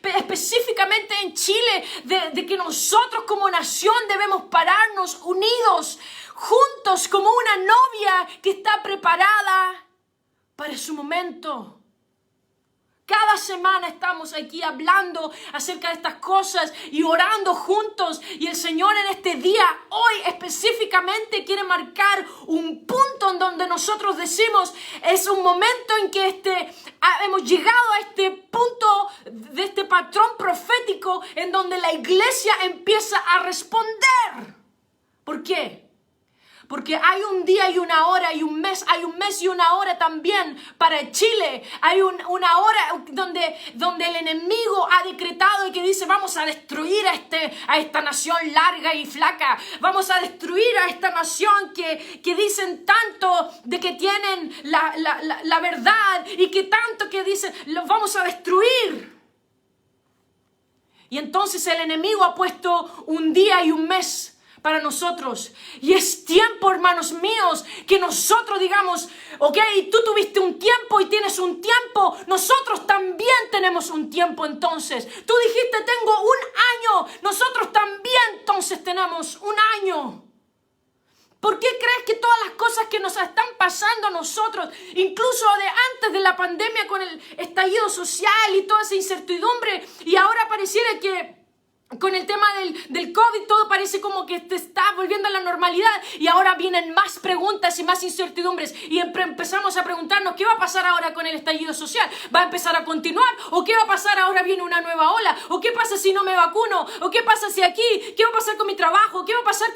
específicamente en Chile, de que nosotros como nación debemos pararnos unidos, juntos como una novia que está preparada para su momento. Cada semana estamos aquí hablando acerca de estas cosas y orando juntos. Y el Señor en este día, hoy específicamente, quiere marcar un punto en donde nosotros decimos, es un momento en que hemos llegado a este punto de este patrón profético en donde la iglesia empieza a responder. ¿Por qué? Porque hay un día y una hora, hay un mes y una hora también para Chile. Hay una hora donde el enemigo ha decretado y que dice, vamos a destruir a esta nación larga y flaca. Vamos a destruir a esta nación que dicen tanto de que tienen la verdad y que tanto que dicen, los vamos a destruir. Y entonces el enemigo ha puesto un día y un mes para nosotros. Y es tiempo, hermanos míos, que nosotros digamos, ok, tú tuviste un tiempo y tienes un tiempo, nosotros también tenemos un tiempo entonces. Tú dijiste, tengo un año, nosotros también entonces tenemos un año. ¿Por qué crees que todas las cosas que nos están pasando a nosotros, incluso de antes de la pandemia con el estallido social y toda esa incertidumbre, y ahora pareciera que con el tema del COVID todo parece como que te está volviendo a la normalidad y ahora vienen más preguntas y más incertidumbres y empezamos a preguntarnos qué va a pasar ahora con el estallido social? ¿Va a empezar a continuar? ¿O qué va a pasar ahora viene una nueva ola? ¿O qué pasa si no me vacuno? ¿O qué pasa si aquí? ¿Qué va a pasar con mi trabajo? ¿Qué va a pasar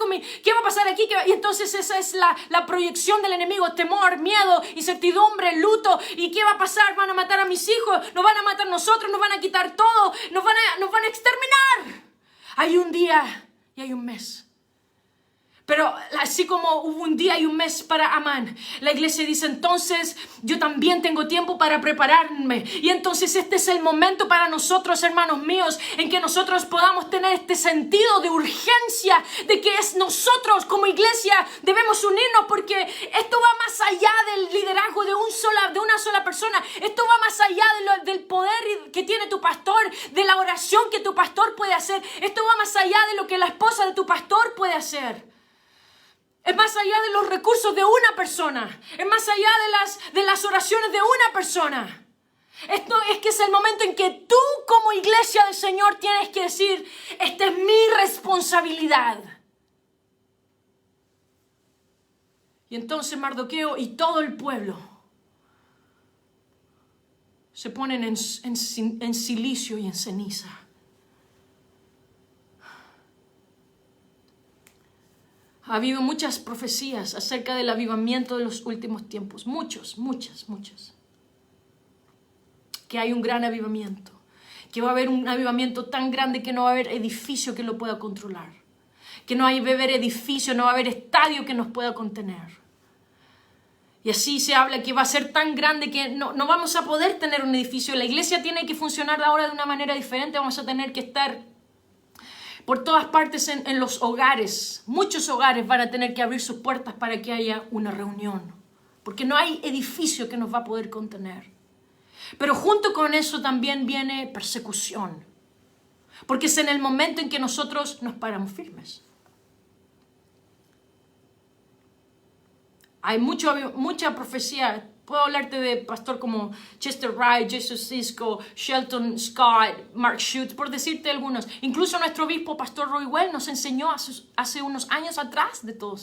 qué va a pasar aquí? Y entonces esa es la proyección del enemigo, temor, miedo, incertidumbre, luto. ¿Y qué va a pasar? ¿Van a matar a mis hijos? ¿Nos van a matar nosotros? ¿Nos van a quitar todo? ¿Nos van a exterminar? Hay un día y hay un mes. Pero así como hubo un día y un mes para Amán, la iglesia dice, entonces yo también tengo tiempo para prepararme. Y entonces este es el momento para nosotros, hermanos míos, en que nosotros podamos tener este sentido de urgencia, de que es nosotros como iglesia debemos unirnos, porque esto va más allá del liderazgo de una sola persona. Esto va más allá del poder que tiene tu pastor, de la oración que tu pastor puede hacer. Esto va más allá de lo que la esposa de tu pastor puede hacer. Es más allá de los recursos de una persona. Es más allá de las oraciones de una persona. Esto es que es el momento en que tú como iglesia del Señor tienes que decir, esta es mi responsabilidad. Y entonces Mardoqueo y todo el pueblo se ponen en silicio y en ceniza. Ha habido muchas profecías acerca del avivamiento de los últimos tiempos. Muchas. Que hay un gran avivamiento. Que va a haber un avivamiento tan grande que no va a haber edificio que lo pueda controlar. que no va a haber edificio, no va a haber estadio que nos pueda contener. Y así se habla que va a ser tan grande que no vamos a poder tener un edificio. La iglesia tiene que funcionar ahora de una manera diferente. Vamos a tener que estar por todas partes en los hogares. Muchos hogares van a tener que abrir sus puertas para que haya una reunión. Porque no hay edificio que nos va a poder contener. Pero junto con eso también viene persecución. Porque es en el momento en que nosotros nos paramos firmes. Hay mucha profecía. Puedo hablarte de pastor como Chester Wright, Jesus Sisko, Shelton Scott, Mark Schutz, por decirte algunos. Incluso nuestro obispo, pastor Roy Well, nos enseñó hace unos años atrás de todo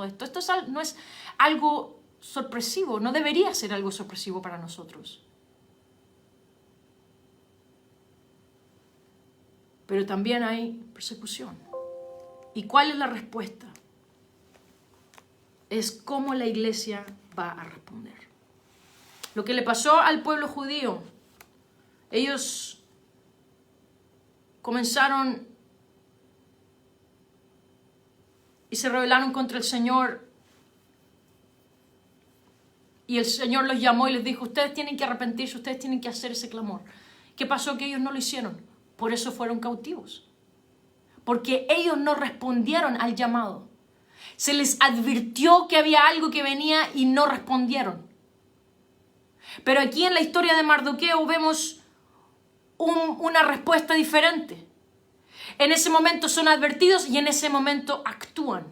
esto. Esto no es algo sorpresivo, no debería ser algo sorpresivo para nosotros. Pero también hay persecución. ¿Y cuál es la respuesta? Es cómo la iglesia va a responder. Lo que le pasó al pueblo judío, ellos comenzaron y se rebelaron contra el Señor. Y el Señor los llamó y les dijo, ustedes tienen que arrepentirse, ustedes tienen que hacer ese clamor. ¿Qué pasó? Que ellos no lo hicieron. Por eso fueron cautivos. Porque ellos no respondieron al llamado. Se les advirtió que había algo que venía y no respondieron. Pero aquí en la historia de Mardoqueo vemos una respuesta diferente. En ese momento son advertidos y en ese momento actúan.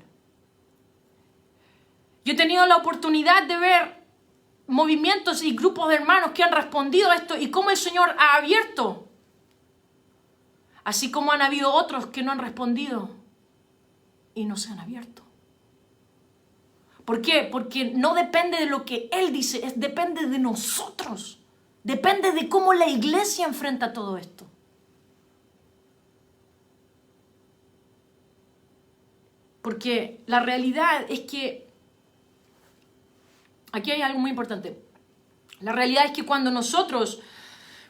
Yo he tenido la oportunidad de ver movimientos y grupos de hermanos que han respondido a esto y cómo el Señor ha abierto. Así como han habido otros que no han respondido y no se han abierto. ¿Por qué? Porque no depende de lo que Él dice, depende de nosotros. Depende de cómo la iglesia enfrenta todo esto. Porque la realidad es que, aquí hay algo muy importante. La realidad es que cuando nosotros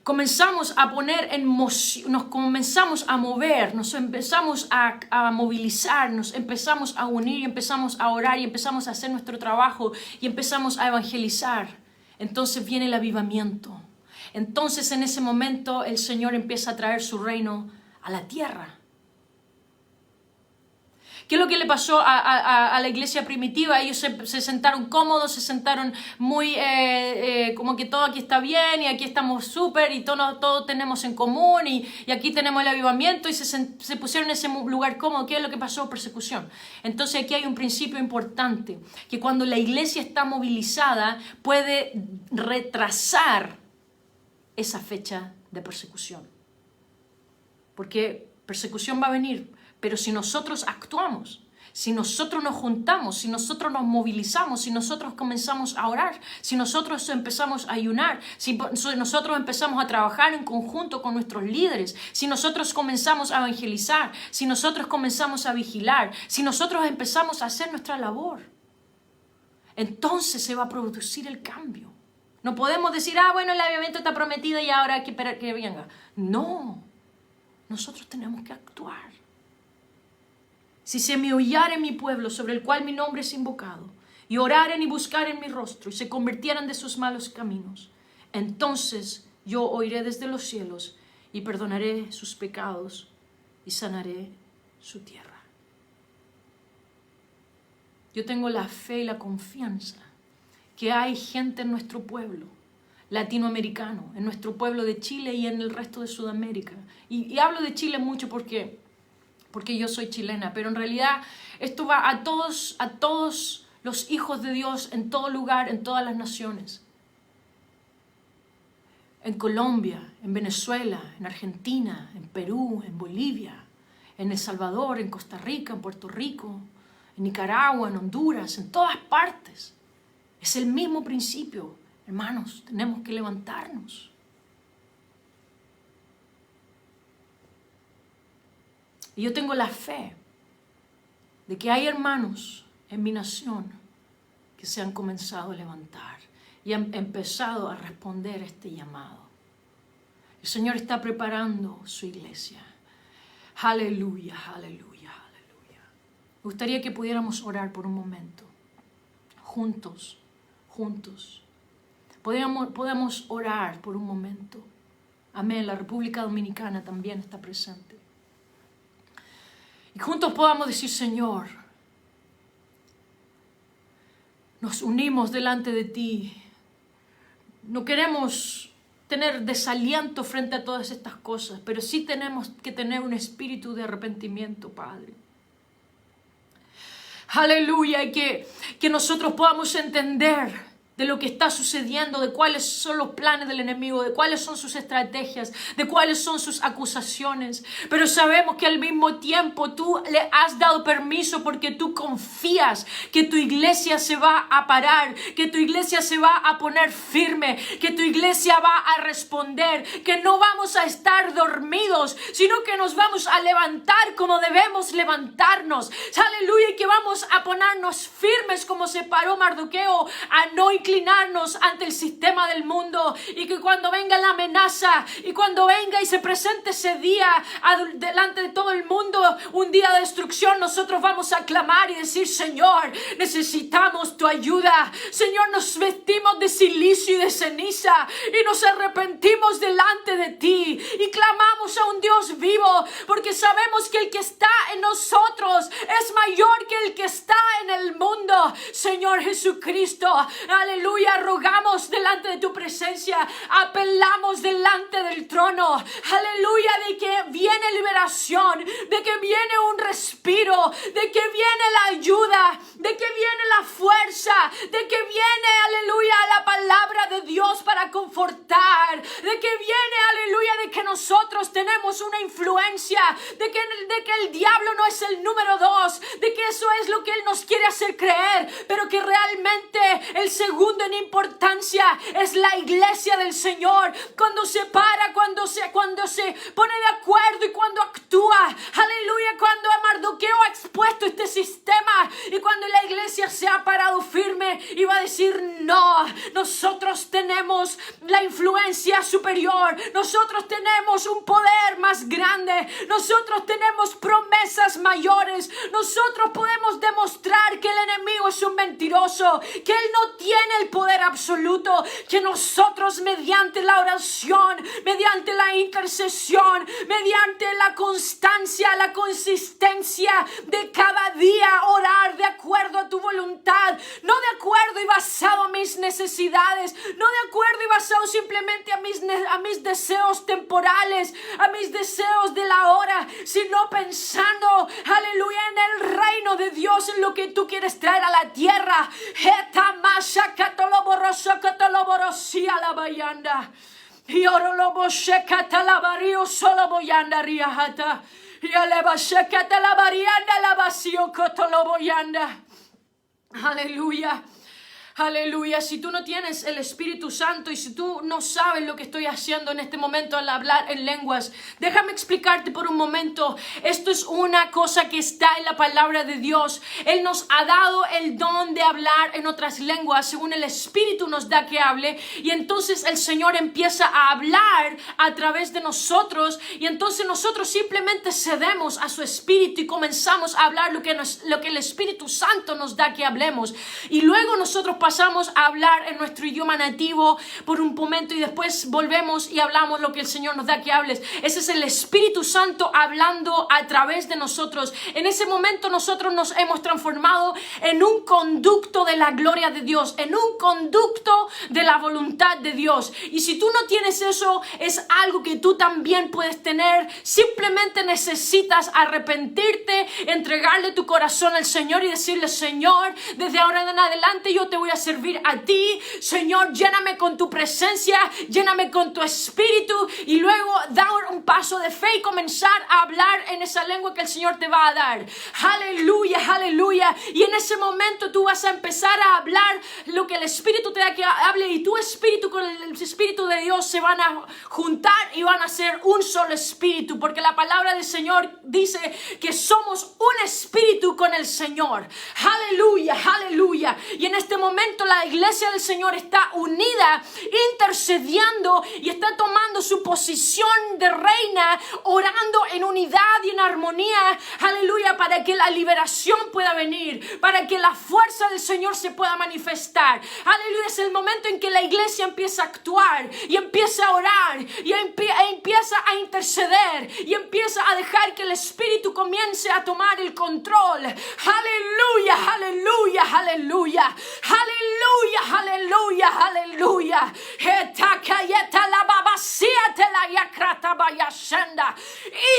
comenzamos a poner en moción, nos comenzamos a mover, nos empezamos a movilizar, nos empezamos a unir y empezamos a orar y empezamos a hacer nuestro trabajo y empezamos a evangelizar. Entonces viene el avivamiento. Entonces en ese momento el Señor empieza a traer su reino a la tierra. ¿Qué es lo que le pasó a la iglesia primitiva? Ellos se sentaron cómodos, se sentaron muy como que todo aquí está bien y aquí estamos súper y todo tenemos en común y aquí tenemos el avivamiento y se pusieron en ese lugar cómodo. ¿Qué es lo que pasó? Persecución. Entonces aquí hay un principio importante, que cuando la iglesia está movilizada puede retrasar esa fecha de persecución. Porque persecución va a venir. Pero si nosotros actuamos, si nosotros nos juntamos, si nosotros nos movilizamos, si nosotros comenzamos a orar, si nosotros empezamos a ayunar, si nosotros empezamos a trabajar en conjunto con nuestros líderes, si nosotros comenzamos a evangelizar, si nosotros comenzamos a vigilar, si nosotros empezamos a hacer nuestra labor, entonces se va a producir el cambio. No podemos decir, bueno, el avivamiento está prometido y ahora hay que esperar que venga. No, nosotros tenemos que actuar. Si se me hollare mi pueblo sobre el cual mi nombre es invocado, y oraren y buscaren mi rostro, y se convirtieran de sus malos caminos, entonces yo oiré desde los cielos, y perdonaré sus pecados, y sanaré su tierra. Yo tengo la fe y la confianza que hay gente en nuestro pueblo latinoamericano, en nuestro pueblo de Chile y en el resto de Sudamérica. Y hablo de Chile mucho porque yo soy chilena, pero en realidad esto va a todos los hijos de Dios en todo lugar, en todas las naciones. En Colombia, en Venezuela, en Argentina, en Perú, en Bolivia, en El Salvador, en Costa Rica, en Puerto Rico, en Nicaragua, en Honduras, en todas partes. Es el mismo principio. Hermanos, tenemos que levantarnos. Y yo tengo la fe de que hay hermanos en mi nación que se han comenzado a levantar y han empezado a responder a este llamado. El Señor está preparando su iglesia. Aleluya, aleluya, aleluya. Me gustaría que pudiéramos orar por un momento, juntos. Podemos orar por un momento. Amén. La República Dominicana también está presente. Y juntos podamos decir, Señor, nos unimos delante de ti. No queremos tener desaliento frente a todas estas cosas, pero sí tenemos que tener un espíritu de arrepentimiento, Padre. Aleluya, y que nosotros podamos entender de lo que está sucediendo, de cuáles son los planes del enemigo, de cuáles son sus estrategias, de cuáles son sus acusaciones. Pero sabemos que al mismo tiempo tú le has dado permiso porque tú confías que tu iglesia se va a parar, que tu iglesia se va a poner firme, que tu iglesia va a responder, que no vamos a estar dormidos, sino que nos vamos a levantar como debemos levantarnos. Aleluya, y que vamos a ponernos firmes como se paró Mardoqueo, a no inclinarnos ante el sistema del mundo, y que cuando venga la amenaza y cuando venga y se presente ese día delante de todo el mundo, un día de destrucción, nosotros vamos a clamar y decir, Señor, necesitamos tu ayuda. Señor, nos vestimos de silicio y de ceniza y nos arrepentimos delante de ti y clamamos a un Dios vivo, porque sabemos que el que está en nosotros es mayor que el que está en el mundo. Señor Jesucristo, aleluya, rogamos delante de tu presencia, apelamos delante del trono, aleluya, de que viene liberación, de que viene un respiro, de que viene la ayuda, de que viene la fuerza, de que viene, aleluya, la palabra de Dios para confortar, de que viene, aleluya, de que nosotros tenemos una influencia, de que el diablo no es el número 2, de que eso es lo que él nos quiere hacer creer, pero que realmente el segundo en importancia es la iglesia del Señor, cuando se para, cuando se pone de acuerdo y cuando actúa, aleluya, cuando Mardoqueo ha expuesto este sistema y cuando la iglesia se ha parado firme y va a decir, no, nosotros tenemos la influencia superior, nosotros tenemos un poder más grande, nosotros tenemos promesas mayores, nosotros podemos demostrar que el enemigo es un mentiroso, que él no tiene el poder absoluto, que nosotros mediante la oración, mediante la intercesión, mediante la constancia, la consistencia de cada día orar de acuerdo a tu voluntad, no de acuerdo y basado a mis necesidades, no de acuerdo y basado simplemente a mis deseos temporales, a mis deseos de la hora, sino pensando, aleluya, en el reino de Dios, en lo que tú quieres traer a la tierra. La bayanda y oro lo boshe catalabario solo boyanda riahata y aleba shekata la barianda la vacío cotolo boyanda. Aleluya. Aleluya, si tú no tienes el Espíritu Santo y si tú no sabes lo que estoy haciendo en este momento al hablar en lenguas, déjame explicarte por un momento. Esto es una cosa que está en la palabra de Dios. Él nos ha dado el don de hablar en otras lenguas según el Espíritu nos da que hable, y entonces el Señor empieza a hablar a través de nosotros, y entonces nosotros simplemente cedemos a su Espíritu y comenzamos a hablar lo que el Espíritu Santo nos da que hablemos, y luego nosotros pasamos a hablar en nuestro idioma nativo por un momento y después volvemos y hablamos lo que el Señor nos da que hables. Ese es el Espíritu Santo hablando a través de nosotros. En ese momento nosotros nos hemos transformado en un conducto de la gloria de Dios, en un conducto de la voluntad de Dios. Y si tú no tienes eso, es algo que tú también puedes tener. Simplemente necesitas arrepentirte, entregarle tu corazón al Señor y decirle, Señor, desde ahora en adelante yo te voy a servir a ti. Señor, lléname con tu presencia, lléname con tu espíritu, y luego dar un paso de fe y comenzar a hablar en esa lengua que el Señor te va a dar. Aleluya, aleluya. Y en ese momento tú vas a empezar a hablar lo que el Espíritu te da que hable, y tu espíritu con el Espíritu de Dios se van a juntar y van a ser un solo espíritu, porque la palabra del Señor dice que somos un espíritu con el Señor. Aleluya, aleluya. Y en este momento momento la iglesia del Señor está unida, intercediendo y está tomando su posición de reina, orando en unidad y en armonía, aleluya, para que la liberación pueda venir, para que la fuerza del Señor se pueda manifestar. Aleluya, es el momento en que la iglesia empieza a actuar y empieza a orar y empieza a interceder y empieza a dejar que el Espíritu comience a tomar el control. Aleluya, aleluya, aleluya, aleluya, aleluya, aleluya. Etakayeta la babasia te la yakrata bayashenda.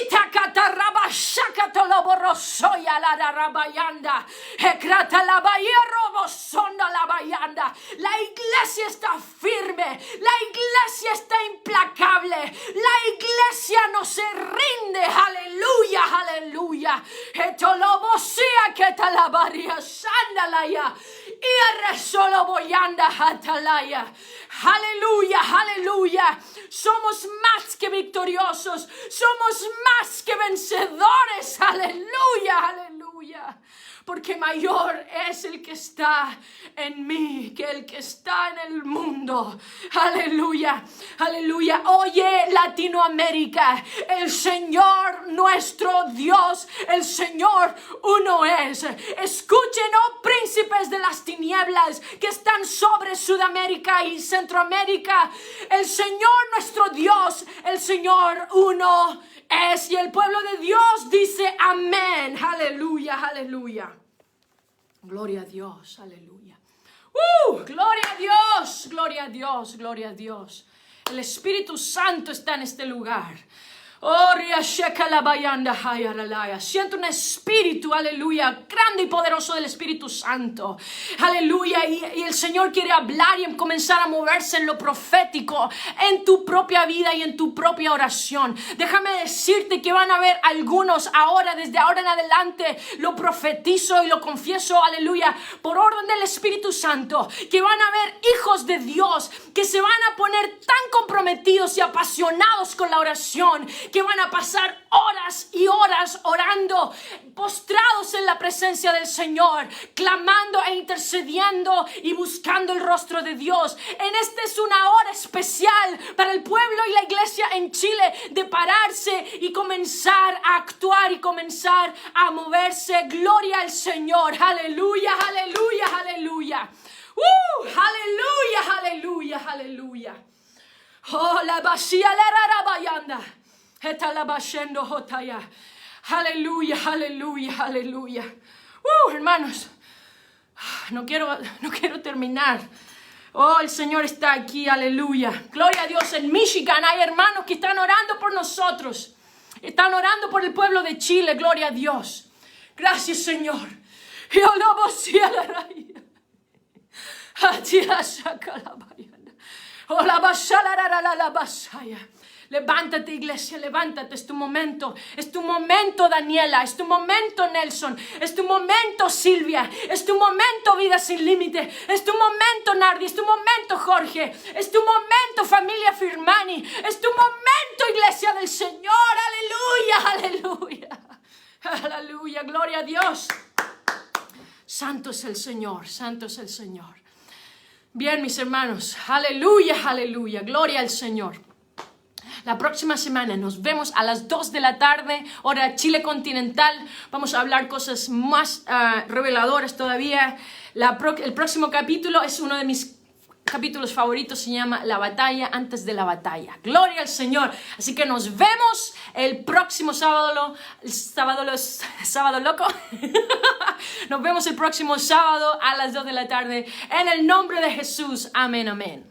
Itakata rabashakata lo borrosoya la rabayanda. Ekrata la bayero bosonda la bayanda. La iglesia está firme, la iglesia está implacable, la iglesia no se rinde. Aleluya, aleluya. Etolobosia que talabaria sandalaya. Y resolo boyanda hatalaya. Aleluya, aleluya. Somos más que victoriosos, somos más que vencedores. Aleluya, aleluya. Porque mayor es el que está en mí que el que está en el mundo. Aleluya, aleluya. Oye, Latinoamérica, el Señor nuestro Dios, el Señor uno es. Escuchen, oh príncipes de las tinieblas que están sobre Sudamérica y Centroamérica. El Señor nuestro Dios, el Señor uno es. Y el pueblo de Dios dice amén. Aleluya, aleluya. Gloria a Dios, aleluya. Gloria a Dios, gloria a Dios, gloria a Dios. El Espíritu Santo está en este lugar. Siento un espíritu, aleluya, grande y poderoso del Espíritu Santo, aleluya, y el Señor quiere hablar y comenzar a moverse en lo profético, en tu propia vida y en tu propia oración. Déjame decirte que van a haber algunos ahora, desde ahora en adelante, lo profetizo y lo confieso, aleluya, por orden del Espíritu Santo, que van a haber hijos de Dios que se van a poner tan comprometidos y apasionados con la oración, que van a pasar horas y horas orando, postrados en la presencia del Señor, clamando e intercediendo y buscando el rostro de Dios. Esta es una hora especial para el pueblo y la iglesia en Chile de pararse y comenzar a actuar y comenzar a moverse. Gloria al Señor. Aleluya, aleluya, aleluya. Aleluya, aleluya, aleluya. Oh, la vacía la rabayanda. Aleluya, aleluya, aleluya. Hermanos, no quiero terminar. Oh, el Señor está aquí, aleluya. Gloria a Dios. En Michigan hay hermanos que están orando por nosotros. Están orando por el pueblo de Chile, gloria a Dios. Gracias, Señor. Yo lo voy a la raíz. Oh, la basala la basaya. Levántate, iglesia, levántate, es tu momento, Daniela, es tu momento, Nelson, es tu momento, Silvia, es tu momento, Vida Sin Límite, es tu momento, Nardi, es tu momento, Jorge, es tu momento, familia Firmani, es tu momento, iglesia del Señor, aleluya, aleluya, aleluya, gloria a Dios. Santo es el Señor, santo es el Señor. Bien, mis hermanos, aleluya, aleluya, gloria al Señor. La próxima semana nos vemos a las 2 de la tarde, hora Chile continental. Vamos a hablar cosas más reveladoras todavía. El próximo capítulo es uno de mis capítulos favoritos, se llama La batalla antes de la batalla. Gloria al Señor. Así que nos vemos el próximo sábado loco. Nos vemos el próximo sábado a las 2 de la tarde. En el nombre de Jesús. Amén, amén.